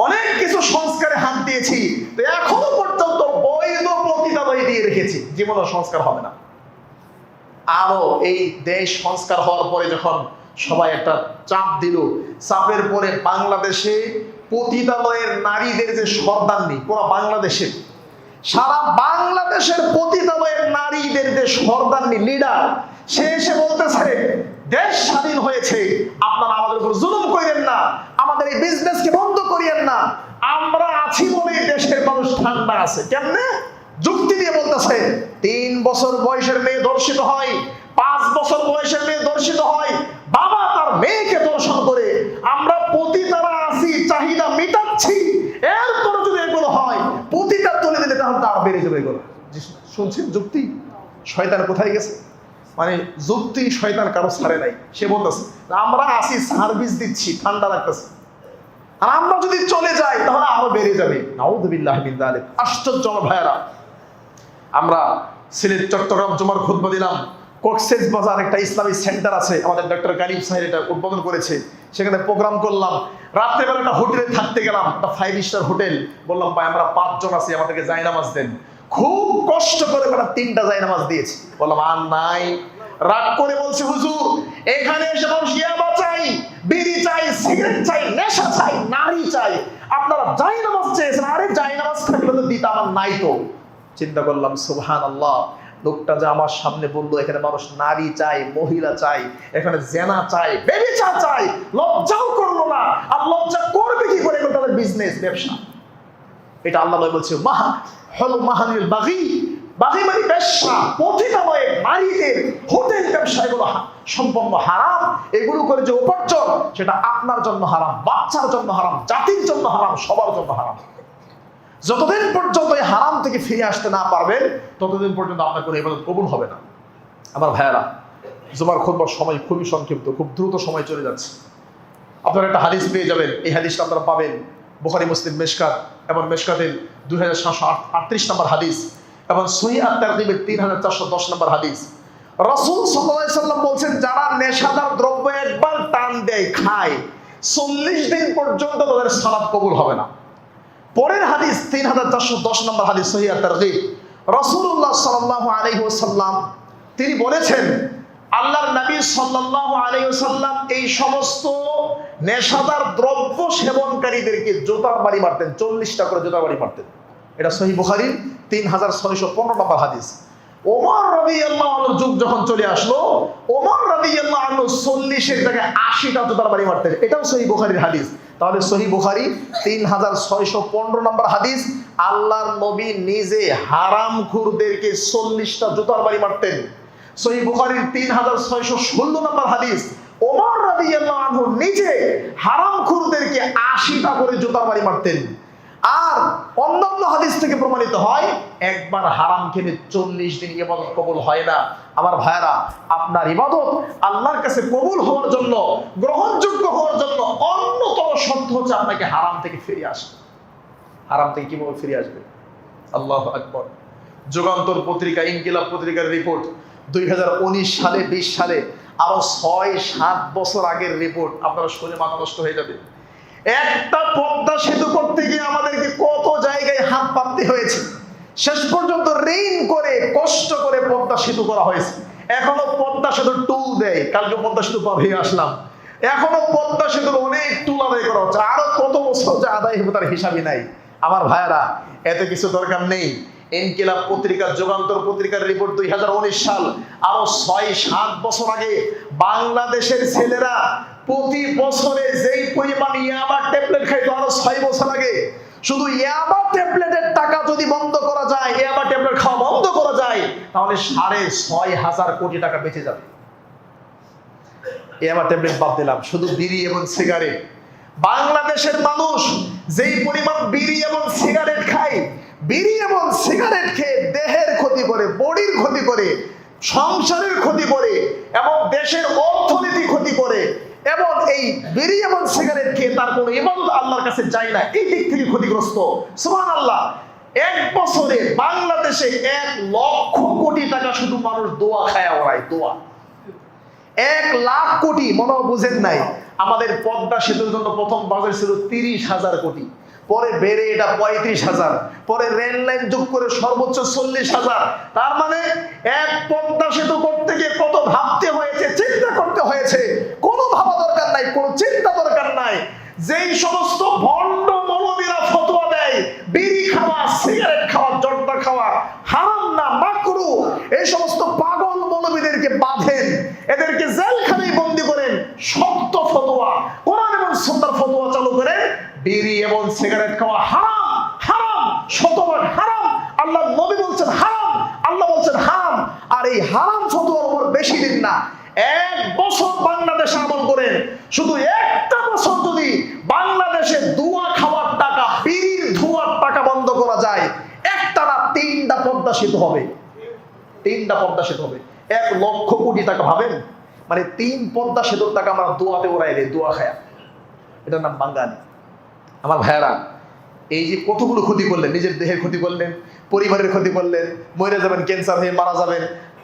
অনেক কিছু সংস্কারে হাত দিয়েছি, তো এখনো পর্যন্ত বৈধ পতিতালয় দিয়ে রেখেছি, জীবনও সংস্কার হবে না। আরো এই দেশ সংস্কার হওয়ার পরে যখন সবাই একটা চাপ দিল, চাপের পরে বাংলাদেশে পতিতালয়ের নারীদের যে সর্দারনি, পুরো বাংলাদেশের, সারা বাংলাদেশের পতিতালয়ের নারীদের যে সর্দারনি লিডার, সে এসে বলতেছে দেশ স্বাধীন হয়েছে, আপনারা আমাদের উপর জুলুম করেন না, আমাদের এই বিজনেসকে বন্ধ করিয়েন না, আমরা আছি বলেই দেশের মানুষ ঠান্ডা আছে। কেমনে? যুক্তি দিয়ে বলতেছে 3 বছর বয়সের মেয়ে ধর্ষিত হয়, 5 বছর বয়সের মেয়ে ধর্ষিত হয়, বাবা তার মেয়েকে ধর্ষণ করে, আমরা পতিতারা আছি, চাহিদা মিটাচ্ছি, এরপরে যদি এগুলো হয়, পতিতা তুলে দিলে তাহলে তো আরো বেড়ে যাবে এগুলো। শুনছেন যুক্তি? শয়তান কোথায় গেছে? মানে যুক্তি শয়তান কারো ছাড়ে নাই। সে বলতেছে আমরা আসি, সার্ভিস দিচ্ছি, ঠান্ডা লাগতেছে, আর আমরা যদি চলে যাই তাহলে আরো বেড়ে যাবে। নাউযুবিল্লাহি মিন যালিক। আশ্চর্য ভাইয়েরা, আমরা সিলেট চট্টগ্রাম জুমার খুতবা দিলাম, কক্সেস বাজার একটা ইসলামিক সেন্টার আছে, আমাদের ডক্টর কারিম সাহেব এটা উদ্বোধন করেছে, সেখানে প্রোগ্রাম করলাম। রাত্রেবেলা একটা হোটেলে থাকতে গেলাম, একটা 5 স্টার হোটেল, বললাম ভাই আমরা 5 জন আছি, আমাদেরকে জায়নামাজ দেন। খুব কষ্ট করে বেটা 3টা জায়নামাজ দিয়েছি, বললাম আর নাই। রাগ করে বলছে হুজুর এখানে এসে মানুষ ইয়াবা চাই, বিড়ি চাই, সিগারেট চাই, নেশা চাই, নারী চাই, আপনারা জায়নামাজ চেয়েছেন, আরে জায়নামাজ থাকলে তো দিতে, আমার নাই তো। চিন্তা করলাম সুবহানাল্লাহ, লোকটা যে আমার সামনে বললো এখানে মানুষ নারী চাই, মহিলা চাই, এখানে জেনা চাই, ব্যভিচার চাই, লজ্জাও করলো না। আর লজ্জা করবে কি করে? তাদের বিজনেস, ব্যবসা। এটা আল্লাহ বলছে মাহা হলো মাহানিল বাগি, বাগি মানে ব্যবসা, পতিতালয়ে নারীদের হোটেল ব্যবসা, এগুলো সম্পূর্ণ হারাম। এগুলো করে যে উপার্জন, সেটা আপনার জন্য হারাম, বাচ্চার জন্য হারাম, জাতির জন্য হারাম, সবার জন্য হারাম। যতদিন পর্যন্ত এই হারাম থেকে ফিরে আসতে না পারবেন, ততদিন পর্যন্ত আপনার কোনো ইবাদত কবুল হবে না। আমার ভাইয়েরা, জুমার খুতবার সময় খুবই সংক্ষিপ্ত, খুব দ্রুত সময় চলে যাচ্ছে। আপনারা একটা হাদিস পেয়ে যাবেন, এই হাদিসটা আপনারা পাবেন বুখারী, মুসলিম, মেশকাত, এবং মেশকাতের 2738 নম্বর হাদিস, এবং সহিহ আত-তারগীবের 3410 নম্বর হাদিস। রাসূল সাল্লাল্লাহু আলাইহি সাল্লাম বলছেন, যারা নেশাদার দ্রব্য একবার টান দেয়, খায়, 40 দিন পর্যন্ত তাদের সালাত কবুল হবে না। পরের হাদিস 3410 নম্বর হাদিস, সহিহ আত-তারগীব। রাসূলুল্লাহ সাল্লাল্লাহু আলাইহি ওয়াসাল্লাম তিনি বলেছেন, আল্লাহর নবী সাল্লাল্লাহু আলাইহি ওয়াসাল্লাম এই সমস্ত নেশাদার দ্রব্য সেবনকারীদেরকে জুতার বাড়ি মারতেন, 40টা করে জুতার বাড়ি মারতেন। এটা সহিহ বুখারীর 3615 নম্বর হাদিস। ওমর রাদিয়াল্লাহু আনহুর যুগ যখন চলে আসলো, ওমর রাদিয়াল্লাহু আনহু 40-এর জায়গায় 80টা জুতার বাড়ি মারতেন। এটাও সহিহ বুখারীর হাদিস। তাহলে সহিহ বুখারী 3615 নম্বর হাদিস, আল্লাহর নবী নিজে হারামখোরদেরকে 40টা জুতার বাড়ি মারতেন। সহিহ বুখারীর 3616 নম্বর হাদিস, ওমর রাদিয়াল্লাহু আনহু নিজে হারামখোরদেরকে 80টা করে জুতার বাড়ি মারতেন। আর অন্যান্য হাদিস থেকে প্রমাণিত হয়, একবার হারাম খেলে 40 দিন ইবাদত কবুল হয় না। আমার ভাইয়েরা, আপনার ইবাদত আল্লাহর কাছে কবুল হওয়ার জন্য, গ্রহণযোগ্য হওয়ার জন্য অন্যতম শর্ত হচ্ছে আপনাকে হারাম থেকে ফিরে আসা। হারাম থেকে কিভাবে ফিরে আসবে? আল্লাহু আকবার। যুগান্তর পত্রিকা, ইনকিলাব পত্রিকার রিপোর্ট, 2019 সালে, 20 সালে, আরো 6-7 বছর আগের রিপোর্ট, আপনারা শুনে মাথা নষ্ট হয়ে যাবে। একটা পদ্মা সেতু করতে গিয়ে আমাদেরকে কত জায়গায় হাত পাততে হয়েছে। শেষ পর্যন্ত ঋণ করে, কষ্ট করে পদ্মা সেতু করা হয়েছে। এখনো পদ্মা সেতু টুল দেয়, কালকে পদ্মা সেতু পার হয়ে আসলাম, এখনো পদ্মা সেতুর অনেক টুল আদায় করা হচ্ছে। আরো কত বছর যে আদায় হবে তার হিসাবই নাই। আমার ভাইয়েরা, এত কিছু দরকার নেই। ইনকিলাব পত্রিকা, যুগান্তর পত্রিকার রিপোর্ট 2019 সাল, আরো 6-7 বছর আগে বাংলাদেশের ছেলেরা প্রতি বছরে যেই পরিমাণ ইয়াবা ট্যাবলেট খাইতো, আরো 6 বছর আগে, শুধু ইয়াবা ট্যাবলেটের টাকা যদি বন্ধ করা যায়, ইয়াবা ট্যাবলেট খাওয়া বন্ধ করা যায়, তাহলে 6,500 কোটি টাকা বেঁচে যাবে। এই আমার ট্যাবলেট বাদ দিলাম, শুধু বিড়ি এবং সিগারেট। বাংলাদেশের মানুষ যেই পরিমাণ বিড়ি এবং সিগারেট খায়, বিড়ি এবং সিগারেট খেয়ে দেহের ক্ষতি করে, বডির ক্ষতি করে, সংসারের ক্ষতি করে এবং দেশের অর্থনীতি ক্ষতি করে, এবং এই বিড়ি এবং সিগারেট খেয়ে তার কোনো ইবাদত আল্লাহর কাছে যায় না, এই দিক থেকে ক্ষতিগ্রস্ত। সুবহানাল্লাহ। এক বছরে বাংলাদেশে 1 লক্ষ কোটি টাকা শুধু মানুষ দোয়া খায় ওরাই, দোয়া। 1 লাখ কোটি, মনে বুঝেন নাই। আমাদের পদ্মা সেতুর জন্য প্রথম বাজেট ছিল 30,000 কোটি, পরে বেড়ে এটা 35,000, পরে রেল লাইন যোগ করে সর্বোচ্চ 40,000। তার মানে এক পদ্মা সেতু করতে গিয়ে কত ভাবতে হয়েছে, চিন্তা করতে হয়েছে। কোনো ভাবা দরকার নাই, কোনো চিন্তা দরকার নাই। যেই সমস্ত ভণ্ড মৌলবীরা ফতোয়া দেয় বিড়ি খাওয়া, সিগারেট খাওয়া, জর্দা খাওয়া হারাম না মাকরু, এই সমস্ত পাগল মৌলবীদেরকে বাঁধেন, এদেরকে জেলখানায় বন্দী করেন। শক্ত ফতোয়া, কোরআন এবং সুন্নাহর ফতোয়া চালু করে বিড়ি এবং সিগারেট খাওয়া হারাম, হারাম, শতভাগ হারাম। আল্লাহ নবী বলছেন হারাম, আল্লাহ বলছেন হারাম। আর এই হারাম ফতোয়ার উপর বেশি দিন না, 1 বছর বাংলাদেশে আমল করেন। শুধু একটা বছর যদি বাংলাদেশে দুয়া খাওয়ার টাকা, বিড়ির ধোঁয়ার টাকা বন্ধ করা যায়, একটানা 3টা পদ্মা সেতু হবে, 3টা পদ্মা সেতু হবে। 1 লক্ষ কোটি টাকা ভাবেন, মানে 3 পদ্মা সেতুর টাকা আমরা দোয়াতে উড়াই দেয়, দোয়া খায়া। এটার নাম বাঙালি। আমার ভাইয়েরা, এই যে কতগুলো ক্ষতি করলেন, নিজের দেহের ক্ষতি করলেন, পরিবারের ক্ষতি করলেন, মরে যাবেন, ক্যান্সার হয়ে মারা যাবেন,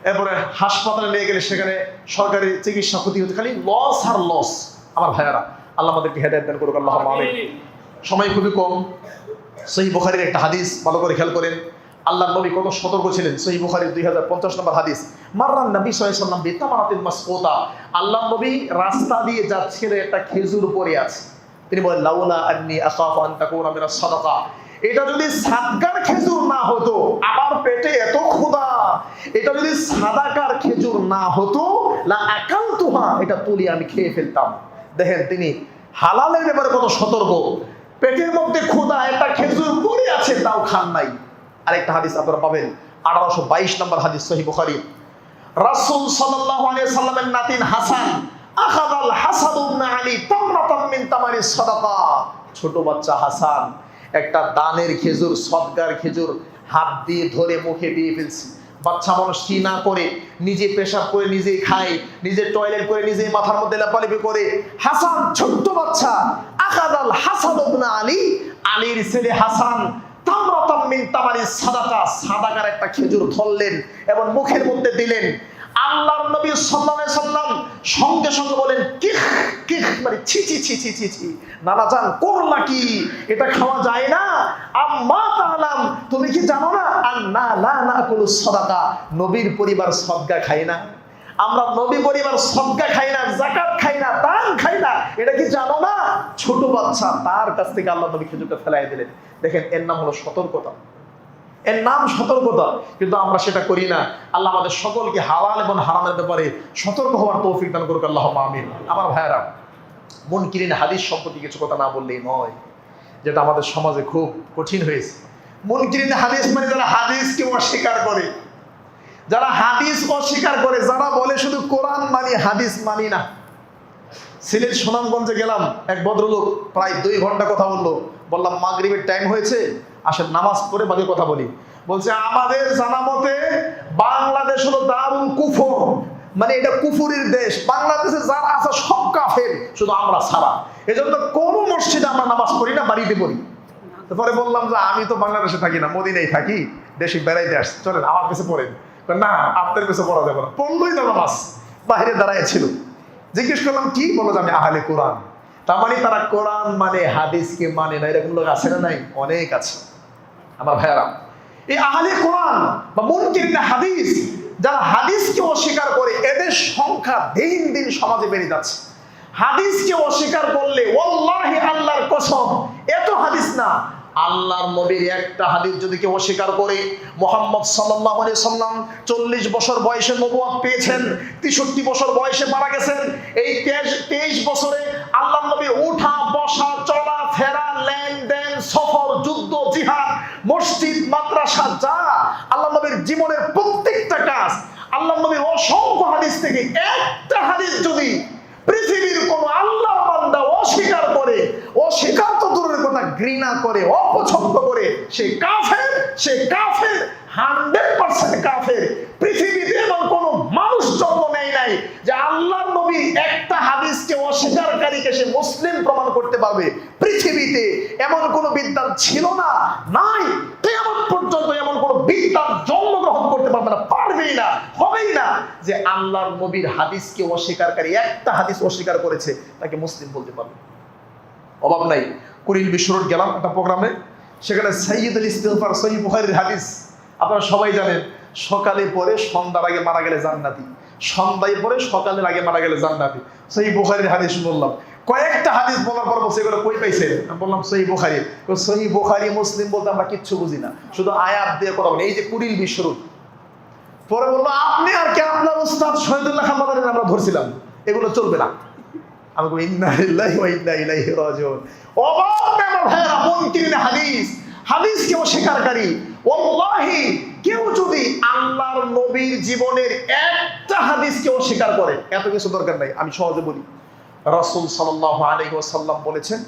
এরপরে হাসপাতালে নিয়ে গেলে সেখানে সরকারি চিকিৎসা ক্ষতি হচ্ছে, খালি লস আর লস। আমার ভাইয়েরা, আল্লাহ আমাদেরকে হেদায়েত দান করুক, আল্লাহুম্মা আমিন। সময় খুবই কম। সহিহ বুখারীর একটা হাদিস ভালো করে খেয়াল করেন। আল্লাহর নবী কত সতর্ক ছিলেন। সহিহ বুখারীর 2050 নম্বর হাদিস। মাররান নবী সাল্লাল্লাহু আলাইহি ওয়াসাল্লাম বিতামারাতিন মাসকুতা। আল্লাহর নবী রাস্তা দিয়ে যাচ্ছিলেন, একটা খেজুর পড়ে আছে। তিনি বলেন লাউলা আন্নী আখাফু আন তাকুনা মিনাস সাদাকা, এটা যদি সাদকার খেজুর না হতো, আমার পেটে এত ক্ষুধা, এটা যদি সাদাকার খেজুর না হতো, লা আকালতুহা, এটা তুলি আমি খেয়ে ফেলতাম। দেখেন তিনি হালালের ব্যাপারে কত সতর্ক। পেটের মধ্যে ক্ষুধা, একটা খেজুর পড়ে আছে, তাও খান নাই। আরেকটা হাদিস আপনারা পাবেন, 1822 নম্বর হাদিস, সহিহ বুখারী। রাসূল সাল্লাল্লাহু আলাইহি সাল্লামের নাতিন হাসান আখাযাল হাসান ইবনে আলী তামরাতাম মিন তামারিস সাদাকা। ছোট বাচ্চা হাসান একটা দানের খেজুর, সদকার খেজুর হাত দিয়ে ধরে মুখে দিয়ে ফেলছে। বাচ্চা মানুষ কি না করে, নিজে পেশাব করে নিজেই খায়, নিজে টয়লেট করে নিজেই মাথার মধ্যে লেপালেপি করে। হাসান ছোট্ট বাচ্চা, আখাযাল হাসান ইবনে আলী, আলীর ছেলে হাসান তামরাতাম মিন তামারিস সাদাকা, সাদাকার একটা খেজুর ধরলেন এবং মুখের মধ্যে দিলেন। আল্লাহর নবী সাল্লাল্লাহু আলাইহি সাল্লাম সঙ্গে সঙ্গে বলেন কিখ কিখ, মানে ছি ছি ছি ছি ছি ছি, নানা জান করলা কি, এটা খাওয়া যায় না। আম্মা তাআলাম, তুমি কি জানো না, আন্না লা নাকুলু সাদাকা, নবীর পরিবার সদকা খায় না। আমরা নবী পরিবার সদকা খাই না, যাকাত খাই না, দান খাই না, এটা কি জানো না? ছোট বাচ্চা, তার কাছ থেকে আল্লাহ নবী খেজুরটা ফেলাই দিলেন। দেখেন, এর নাম হলো সতর্কতা, এর নাম সতর্কতা। কিন্তু আমরা সেটা করি না। আল্লাহ আমাদের সকলকে হালাল এবং হারামের ব্যাপারে সতর্ক হওয়ার তৌফিক দান করুক, আল্লাহুম্মা আমিন। আমার ভাইয়েরা, মুনকিরিন হাদিস সম্পর্কে কিছু কথা না বললেই নয়, যেটা আমাদের সমাজে খুব কঠিন হয়েছে। মুনকিরিন হাদিস মানে যারা হাদিসকে অস্বীকার করে, যারা হাদিস অস্বীকার করে, যারা বলে শুধু কোরআন মানি, হাদিস মানি না। সিলেট সুনামগঞ্জে গেলাম, এক ভদ্রলোক প্রায় 2 ঘন্টা কথা বললো। বললাম মাগরিবের টাইম হয়েছে, আসেন নামাজ পড়ে বাকি কথা বলি। বলছে আমাদের জানা মতে বাংলাদেশ হলো দারুল কুফর, মানে এটা কুফুরির দেশ, বাংলাদেশে যারা আছে সব কাফের, শুধু আমরা ছাড়া। এজন্য কোন মসজিদে আমরা নামাজ পড়ি না, বাড়িতে পড়ি। তারপরে বললাম যে আমি তো বাংলাদেশে থাকি না, মদিনায় থাকি, দেশে বেড়াইতে আসছি, চলেন আমার কাছে পড়েন। না, আপনার কাছে পড়া যাবে না। পড়লোই না নামাজ, বাইরে দাঁড়ায় ছিল। জিজ্ঞেস করলাম কি, বলো যে আমি আহলে কোরআন। তার মানে তারা কোরআন মানে হাদিসকে মানে না। এরকম লোক আছে না? নাই, অনেক আছে। আমার ভাইয়ারা, এই আহলে কোরআন বা মুনকিরিন হাদিস, যারা হাদিসকে অস্বীকার করে, এদের সংখ্যা দিন দিন সমাজে বেড়ে যাচ্ছে। হাদিসকে অস্বীকার করলে ওয়াল্লাহি আল্লাহর কসম, এত হাদিস না, আল্লাহর নবীর একটা হাদিস যদি কেউ অস্বীকার করে, মুহাম্মদ সাল্লাল্লাহু আলাইহি সাল্লাম 40 বছর বয়সে নবুয়ত পেয়েছেন, 63 বছর বয়সে মারা গেছেন। এই 23 বছরে আল্লাহর নবী উঠা বসা, চলা ফেরা, লেনদেন, সফর, যুদ্ধ, জিহাদ, মসজিদ, মাদ্রাসা, যা আল্লাহর নবীর জীবনের প্রত্যেকটা কাজ, আল্লাহর নবীর অসংখ্য হাদিস থেকে একটা হাদিস যদি পৃথিবীর কোন আল্লাহর বান্দা অস্বীকার করে, অস্বীকার তো দূরের কথা, ঘৃণা করে, অপছন্দ করে, সে কাফের, সে কাফের, 100% কাফের। পৃথিবীতে এমন কোন মানুষ জন্ম নেয় নাই যে আল্লাহর নবী একটা হাদিসকে অস্বীকারীকে সে মুসলিম প্রমাণ করতে পারবে। পৃথিবীতে এমন কোন বিদ্যান ছিল না, নাই, কিয়ামত পর্যন্ত এমন কোন বিদ্যান জন্মগ্রহণ করতে পারবে না, পারবেই না, হবেই না যে আল্লাহর নবীর হাদিসকে অস্বীকারী একটা হাদিস অস্বীকার করেছে তাকে মুসলিম বলতে পারবে। অভাব নাই। কুড়িল বিশ্ব রোড গেলাম একটা প্রোগ্রামে, সেখানে সাইয়্যিদুল ইস্তিগফার সহিহ বুখারীর হাদিস আপনারা সবাই জানেন, সকালে পরে সন্ধ্যার আগে মারা গেলে জান্নাতি, সন্ধ্যায় পরে সকালের আগে মারা গেলে জান্নাতি। সহিহ বুখারীর হাদিস বললাম, কয়েকটা হাদিস বলার পর বলছে এগুলো কই পাইছেন? আমি বললাম সহিহ বুখারী। সহিহ বুখারী মুসলিম বলতে আমরা কিচ্ছু বুঝি না, শুধু আয়াত দিয়ে কথা বলি। এই যে কুড়িল বিশ্ব রোড, পরে বললো আপনি আর কি আপনার উস্তাদ শহীদুল্লাহ খান মাদানী আমরা ধরছিলাম, এগুলো চলবে না। আমি বলি ইন্না লিল্লাহি ওয়া ইন্না ইলাইহি রাজিউন। অবাক আমার ভাইরা, মুনকিরিন হাদিস, হাদিসকে অস্বীকারকারী। ওয়াল্লাহি কেউ যদি আল্লাহর নবীর জীবনের একটা হাদিসকে অস্বীকার করে, এত কিছু দরকার নাই, আমি সহজে বলি। রাসূল সাল্লাল্লাহু আলাইহি ওয়াসাল্লাম বলেছেন,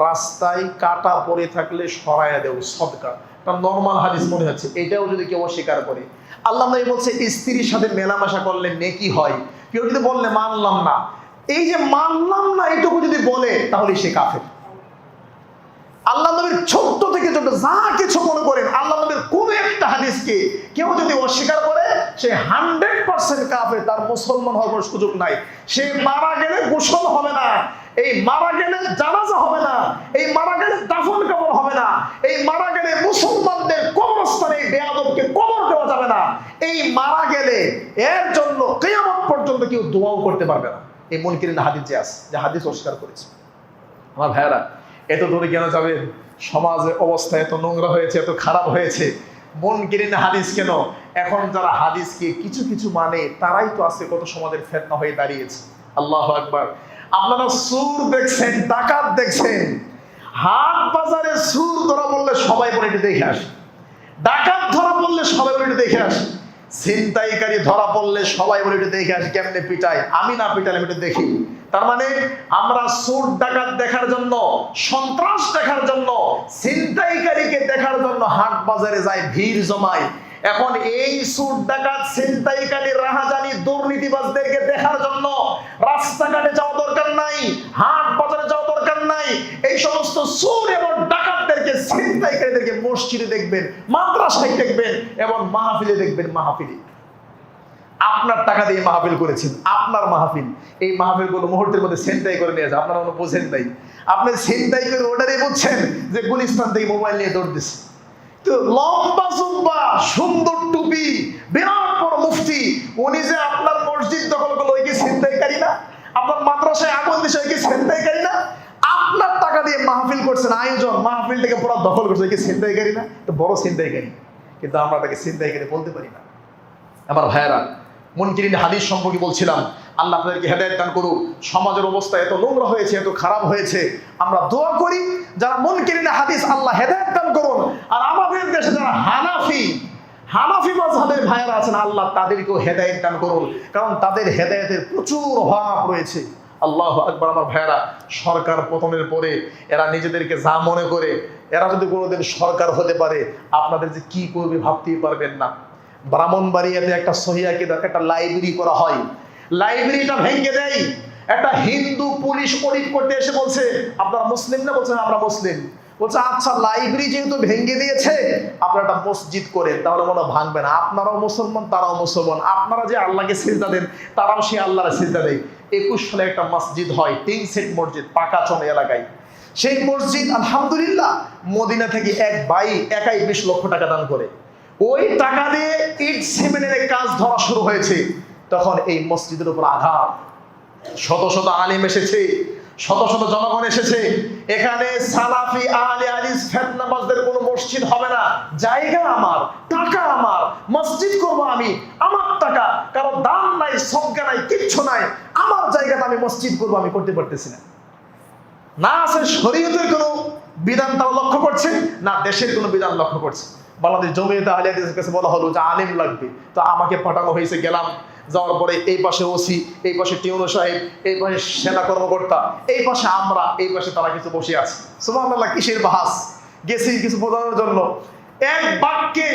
রাস্তায় কাটা পড়ে থাকলে সরায়া দেও, সদকা। এটা নরমাল হাদিস মনে হচ্ছে, এটাও যদি কেউ অস্বীকার করে, আল্লাহ নবী বলছে স্ত্রীর সাথে মেলামেশা করলে নেকি হয়। কেউ যদি বললে মানলাম না, এই যে মানলাম না এটুকু যদি বলে, তাহলে সে কাফের। আল্লাহ নবীর ছোট্ট থেকে ছোট যা কিছু মনে করেন, আল্লাহ নবীর কোন একটা হাদিসকে কেউ যদি অস্বীকার করে, সে 100% কাফের, তার মুসলমান হওয়ার কোনো সুযোগ নাই। সে মারা গেলে গোসল হবে না, এই মারা গেলে জানাজা হবে না, এই মারা গেলে দাফন কাফন হবে না, এই মারা গেলে মুসলমানদের কবরস্থানে বেয়াদবকে কবর দেওয়া যাবে না, এই মারা গেলে এর জন্য কিয়ামত পর্যন্ত কেউ দোয়াও করতে পারবে না। এই মুনকিরিন হাদিস যে আছে, যে হাদিস অস্বীকার করেছে। আমার ভাইয়ারা, এত দূরে কেন যাবেন? সমাজের অবস্থা এত নোংরা হয়েছে, এত খারাপ হয়েছে, মুনকিরিন হাদিস কেন? এখন যারা হাদিসকে কিছু কিছু মানে, তারাই তো আছে কত সমাজের ফিতনা হয়ে দাঁড়িয়েছে। আল্লাহু আকবার। আপনারা সুর দেখছেন, ডাকাত দেখছেন, হাট বাজারে সুর ধরা বললে সবাই বলে একটু দেখে আসে, ডাকাত ধরা বললে সবাই বলে একটু দেখে আসে, ছিনতাইকারী ধরা পড়লে সবাই বলে একটু দেখে আসি কেমনে পিটায়, আমি না পিটালে একটু দেখি। তার মানে আমরা চোর ডাকাত দেখার জন্য, সন্ত্রাস দেখার জন্য, ছিনতাইকারীকে দেখার জন্য হাট বাজারে যায়, ভিড় জমায়। এখন এই চোর ডাকাত, ছিনতাইকারী, রাহাজানি, দুর্নীতিবাজদেরকে দেখার জন্য রাস্তাঘাটে যাওয়া দরকার নাই, হাট বাজারে যাওয়া দরকার নাই। এই সমস্ত চোর এবং ডাকাতদেরকে, ছিনতাইকারীদেরকে মসজিদে দেখবেন, মাদ্রাসায় দেখবেন এবং মাহফিলে দেখবেন। মাহফিলে আপনার টাকা দিয়ে মাহফিল করেছেন, আপনার মাহফিল, এই মাহফিল গুলো মুহূর্তের মধ্যে ছিনতাই করে নিয়ে যায়, আপনারা কোনো বোঝেন নাই। আপনি ছিনতাই করে ওটারই বুঝছেন যে গুলিস্তান থেকে মোবাইল নিয়ে দৌড় দিচ্ছে। তো লম্বা চুম্বা, সুন্দর টুপি, বিরাট বড় মুফতি, উনি যে আপনার মসজিদ দখল করলো, ওই কি ছিনতাইকারী না? আপনার মাদ্রাসায় আগুন দিচ্ছে, ওই কি ছিনতাইকারী না? আপনার টাকা দিয়ে মাহফিল করছেন, আয়োজন, মাহফিল থেকে পুরো দখল করছে, ওই কি ছিনতাইকারী না? তো বড় ছিনতাইকারী, কিন্তু আমরা তাকে ছিনতাইকারী বলতে পারি না। আমার ভাইয়েরা, মুনকিরিন হাদিস সম্পর্কে বলছিলাম, আল্লাহ আপনাদেরকে হেদায়েত দান করুক। সমাজের অবস্থা এত নোংরা হয়েছে, এত খারাপ হয়েছে, আমরা দোয়া করি যারা মুনকিরিন হাদিস, আল্লাহ হেদায়েত দান করুন। আর আমাদের দেশে যারা হানাফি মাযহাবের ভাইয়েরা আছেন, আল্লাহ তাদেরকেও হেদায়েত দান করুন, কারণ তাদের হেদায়েতের প্রচুর অভাব রয়েছে। আল্লাহু আকবার। আমার ভাইয়েরা, সরকার পতনের পরে এরা নিজেদেরকে যা মনে করে, এরা যদি কোনোদিন সরকার হতে পারে, আপনাদের যে কি করবে ভাবতেই পারবেন না। ব্রাহ্মণবাড়িয়াতে একটা সহিহ আকীদার একটা লাইব্রেরি করা হয়, লাইব্রেরিটা ভেঙে দেয়। একটা হিন্দু পুলিশ অডিট করতে এসে বলছে, আপনারা মুসলিম না? বলছেন আমরা মুসলিম। বলছে আচ্ছা, লাইব্রেরি যেহেতু ভেঙে দিয়েছে, আপনারা একটা মসজিদ করেন, তাহলে মনে ভাঙবে না। আপনারাও মুসলমান, তারাও মুসলমান, আপনারা যে আল্লাহকে সিজদা দেন, তারাও সে আল্লাহর সিজদা দেয়। 21 সালে একটা মসজিদ হয়, 3 সেট মসজিদ, পাকাচন এলাকায়। সেই মসজিদ আলহামদুলিল্লাহ মদিনা থেকে এক ভাই একাই 20 লক্ষ টাকা দান করে, ওই টাকা দিয়ে ইট সিমেন্টের কাজ ধরা শুরু হয়েছে। তখন এই মসজিদের উপর আঘাত, শত শত আলেম এসেছে, শত শত জনগণ এসেছে। এখানে সালাফি আহলে হাদিস ফিতনাবাজদের কোনো মসজিদ হবে না। জায়গা আমার, টাকা আমার, মসজিদ করব আমি, আমার টাকা, কারো দান নাই, সদকা নাই, কিচ্ছু নাই, আমার জায়গাতে আমি মসজিদ করব, আমি করতে পারতেছি না। না আছে শরীয়তের কোনো বিধান তাও লক্ষ্য করছে, না দেশের কোনো বিধান লক্ষ্য করছে। বাংলাদেশ জমিয়তে আহলে হাদিসের কাছে বলা হলো যে আলেম লাগবে, তো আমাকে পাঠানো হয়েছে, গেলাম, যাওয়ার পরে এই পাশে ওসি, এই পাশে টিউনো সাহেব, এই পাশে সেনা কর্মকর্তা, এই পাশে আমরা, এই পাশে তারা কিছু বসে আছে। সুবহানাল্লাহ, কিসের বাহাস? গেছি কিছু বোঝানোর জন্য। এক বাক্যে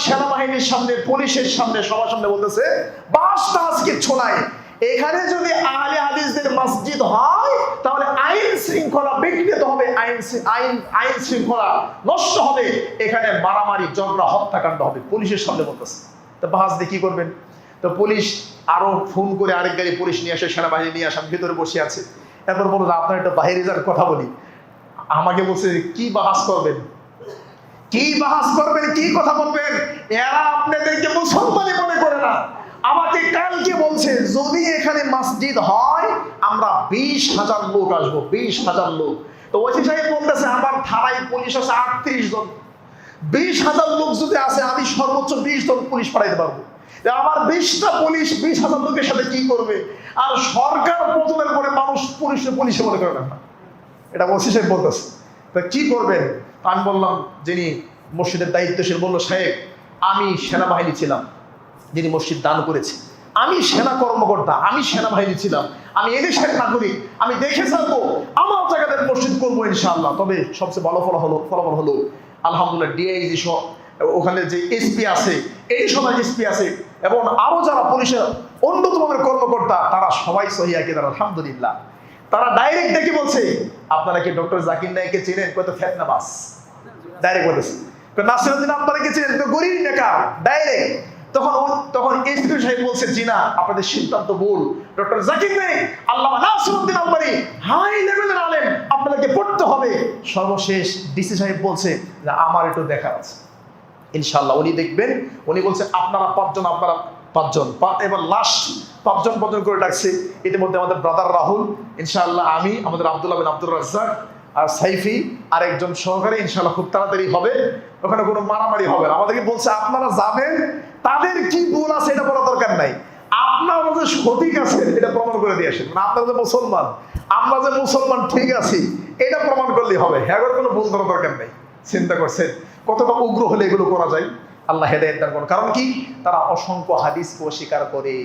সেনাবাহিনীর সামনে, পুলিশের সামনে, সবার সামনে বলতেছে বাসটা আজকে ছোড়ায়। এখানে যদি আহলে হাদিসদের মসজিদ হয় তাহলে আইন শৃঙ্খলা বিঘ্নিত হবে, আইন শৃঙ্খলা নষ্ট হবে, এখানে মারামারি, ঝগড়া, হত্যাকাণ্ড হবে। পুলিশের সামনে বলতেছে। তো বাস দিয়ে কি করবেন? তো পুলিশ আরো ফোন করে আরেক গাড়ি পুলিশ নিয়ে আসে, সেনাবাহিনী নিয়ে আসে, ভিতরে বসে আছে। এরপর বলল আপনার একটা বাইরে যান, কথা বলি। আমাকে বলছে কি বাহাস করবেন, কি বাহাস করবেন, কি কথা বলবেন? এরা আপনাদেরকে মুসলমানই মনে করে না। আমাকে কালকে বলছে যদি এখানে মসজিদ হয় আমরা 20,000 লোক আসবো, 20,000 লোক। তো ওসি সাহেব বলতেছে আমার থানায় পুলিশ আছে 38 জন, 20,000 লোক যদি আসে আমি সর্বোচ্চ 20 জন পুলিশ পাঠাইতে পারবো। আমার 20টা পুলিশ 20,000 লোকের সাথে কি করবে? আর সরকার পতনের পরে মানুষ পুলিশে মনে করে না, এটা ওসি সাহেব বলতেছে। তো কি করবেন? আমি বললাম যিনি মসজিদের দায়িত্বশীল, বললো সাহেব আমি সেনাবাহিনী ছিলাম, যিনি মসজিদ দান করেছে, আমি সেনা কর্মকর্তা, আমি সেনাবাহিনী ছিলাম, আমি এদেশের নাগরিক, আমি দেখে থাকবো, আমার জায়গাতে মসজিদ করবো ইনশাআল্লাহ। তবে সবচেয়ে ভালো ফলাফল হলো আলহামদুলিল্লাহ ডিআইজি সহ ওখানে যে এসপি আছে, এই সময় এসপি আছে, এবং আরো যারা পুলিশের অন্যতম কর্মকর্তা তারা সবাই সহিহ আকীদা, আলহামদুলিল্লাহ। তারা ডাইরেক্ট দেখে বলছে আপনারা কি ডক্টর জাকির নায়েককে চেনেন? কত ফেতনাবাজ, ডাইরেক্ট বলেছে। নাসিরউদ্দিন আব্বারিকে চেনেন? তো গরিব নেকা, ডাইরেক্ট। তখন এসপি সাহেব বলছে জি না, আপনাদের সিদ্ধান্ত ভুল, ডক্টর জাকির নায়েক, আল্লামা নাসিরউদ্দিন আব্বারি হাই লেভেলের আলেম, আপনাদেরকে পড়তে হবে। সর্বশেষ ডিসি সাহেব বলছে যে আমার একটু দেখার আছে, ইনশাআল্লাহ উনি দেখবেন। উনি বলছে আপনারা 5 জন, এবার লাস্ট 5 জন করে ডাকছে। ইতিমধ্যে আমাদের ব্রাদার রাহুল, ইনশাআল্লাহ আমি, আমাদের আব্দুল্লাহ বিন আব্দুর রাজ্জাক আর সাইফি আর একজন সহকারী, ইনশাআল্লাহ খুব তাড়াতাড়ি হবে। ওখানে কোনো মারামারি হবে না। আমাদেরকে বলছে আপনারা যাবেন, তাদের কি ভুল আছে এটা বলা দরকার নাই, আপনারা যে সঠিক আছেন এটা প্রমাণ করে দিয়ে আসেন। আপনারা যে মুসলমান, আমরা যে মুসলমান ঠিক আছি এটা প্রমাণ করলেই হবে, হ্যাঁ কোনো ভুল করার দরকার নেই। চিন্তা করছেন কতটা উগ্র হলে এগুলো করা যায়? আল্লাহ হেদায়েত দান করুন। কারণ কি? তারা অসংখ্য হাদিসকে অস্বীকার করে,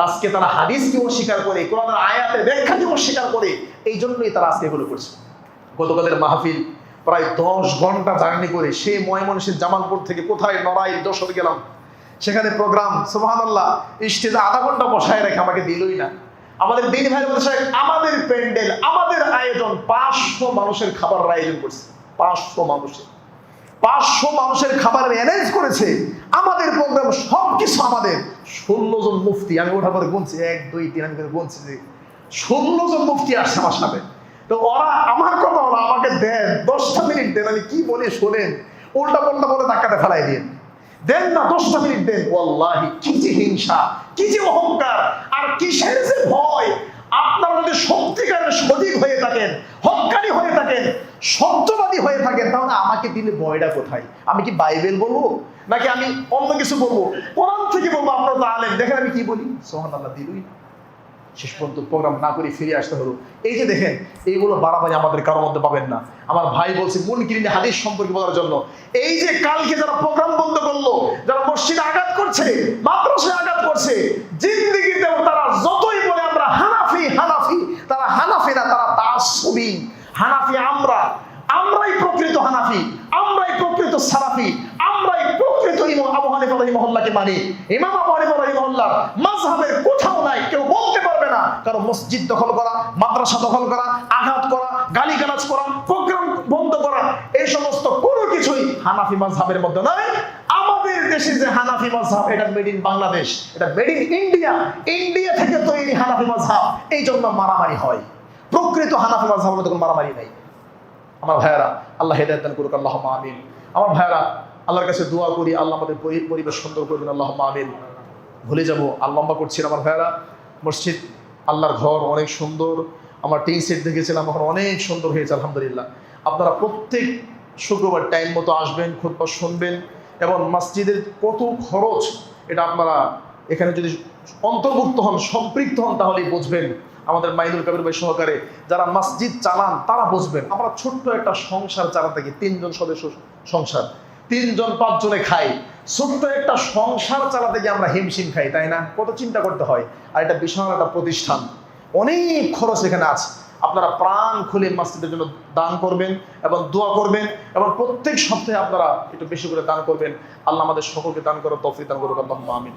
আজকে তারা হাদিসকে অস্বীকার করে, কোরআনের আয়াতের ব্যাখ্যাকে অস্বীকার করে, এই জন্যই তারা আজকে এগুলো করছে। গতকালের মাহফিল প্রায় 10 ঘন্টা জার্নি করে সেই ময়মনসিংহ জামালপুর থেকে কোথায় নড়াইল যশোর গেলাম, সেখানে প্রোগ্রাম, সুবহানাল্লাহ, স্টেজে আধা ঘন্টা বসায় রেখে আমাকে দিলই না। আমাদের দিন ভাই বলছে আমাদের প্যান্ডেল, আমাদের আয়োজন 500 মানুষের খাবারের আয়োজন করছে, 500 মানুষের খাবারের অ্যারেঞ্জ করেছে। আমাদের প্রোগ্রাম সবকিছু আমাদের। 16 জন মুফতি, আমি ওঠার পরে গুনছি 1 2 3 আমি গুনছি যে 16 জন মুফতি আসছে আমার সাথে। তো ওরা আমার কথা, ওরা আমাকে দেন 10টা মিনিট দেন, আমি কি বলি শোনেন, উল্টা পাল্টা বলে ধাক্কাতে ফেলাই দেন না, 10টা মিনিট দেন। ওয়াল্লাহি কি যে হিংসা, কি যে অহংকার, আর কিসের যে ভয়। আপনারা যদি সত্যিকারের সঠিক হয়ে থাকেন, হক্কানি হয়ে থাকেন, সত্যবাদী হয়ে থাকেন, তাহলে আমাকে দিলে ভয়টা কোথায়? আমি কি বাইবেল বলবো নাকি আমি অন্য কিছু বলবো? কোরআন থেকে বলবো আপনারা তো আলেম, দেখেন আমি কি বলি। সুবহানাল্লাহ, দিলই না। শেষ পর্যন্ত প্রোগ্রাম না করে ফিরে আসতে হলো। এই যে দেখেন, এইগুলো বাড়াবাড়ি আমাদের কারোর মধ্যে পাবেন না। আমার ভাই বলছে মুনকিরিন হাদিস সম্পর্কে বলার জন্য, এই যে কালকে যারা প্রোগ্রাম বন্ধ করলো, যারা মসজিদে আঘাত করছে, মাদ্রাসায় আঘাত করছে, জিন্দেগিতেও তারা যতই বলে আমরা হানাফি, তারা হানাফি না, তারা তাআসসুবি। হানাফি আমরাই প্রকৃত হানাফি, আমরাই প্রকৃত সালাফি, আমরাই প্রকৃত ইমাম আবু হানিফা রাহিমাহুল্লাহকে মানি। ইমাম আবু হানিফা রাহিমাহুল্লাহ মাযহাবের কোথাও নাই, কেউ বলতে পারবে না কারণ মসজিদ দখল করা, মাদ্রাসা দখল করা, আঘাত করা, গালিগালাজ করা, প্রোগ্রাম বন্ধ করা, এই সমস্ত কোনো কিছুই হানাফি মাযহাবের মধ্যে নাই। আমাদের দেশে যে হানাফি মাযহাব, এটা মেড ইন বাংলাদেশ, এটা মেড ইন ইন্ডিয়া থেকে তৈরি হানাফি মাযহাব। এই জন্য মারামারি হয়। প্রকৃত হানাফি মাযহাবের মধ্যে কোনো মারামারি নাই। আমার ভাইয়েরা, আল্লাহ হেদায়েত দান করুক, আল্লাহুম্মা আমিন। আমার ভাইয়েরা, আল্লাহর কাছে দোয়া করি আল্লাহ আমাদের পরিবেশ সুন্দর করবেন, আল্লাহুম্মা আমিন। ভুলে যাবো আর লম্বা করছি না। আমার ভাইয়েরা, মসজিদ আল্লাহর ঘর অনেক সুন্দর। আমার টিন সেট দেখেছিলাম, এখন অনেক সুন্দর হয়েছে আলহামদুলিল্লাহ। আপনারা প্রত্যেক শুক্রবার টাইম মতো আসবেন, খুতবা শুনবেন, এবং মসজিদের কত খরচ এটা আপনারা এখানে যদি অন্তর্ভুক্ত হন, সম্পৃক্ত হন, তাহলেই বুঝবেন। আমাদের মাইনুল কবির ভাই সহকারে যারা মসজিদ চালান তারা বুঝবেন। আমরা ছোট্ট একটা সংসার চালাতে থাকি, 3 জন সদস্য সংসার, 3 জন 5 জনে খাই। ছোট্ট একটা সংসার চালাতে গিয়ে আমরা হিমশিম খাই, তাই না? কত চিন্তা করতে হয়। আর এটা বিশাল একটা প্রতিষ্ঠান, অনেক খরচ এখানে আছে। আপনারা প্রাণ খুলে মসজিদের জন্য দান করবেন এবং দোয়া করবেন, এবং প্রত্যেক সপ্তাহে আপনারা একটু বেশি করে দান করবেন। আল্লাহ আমাদের সকলকে দান করার তৌফিক দান করুক। আল্লাহুম্মা আমিন।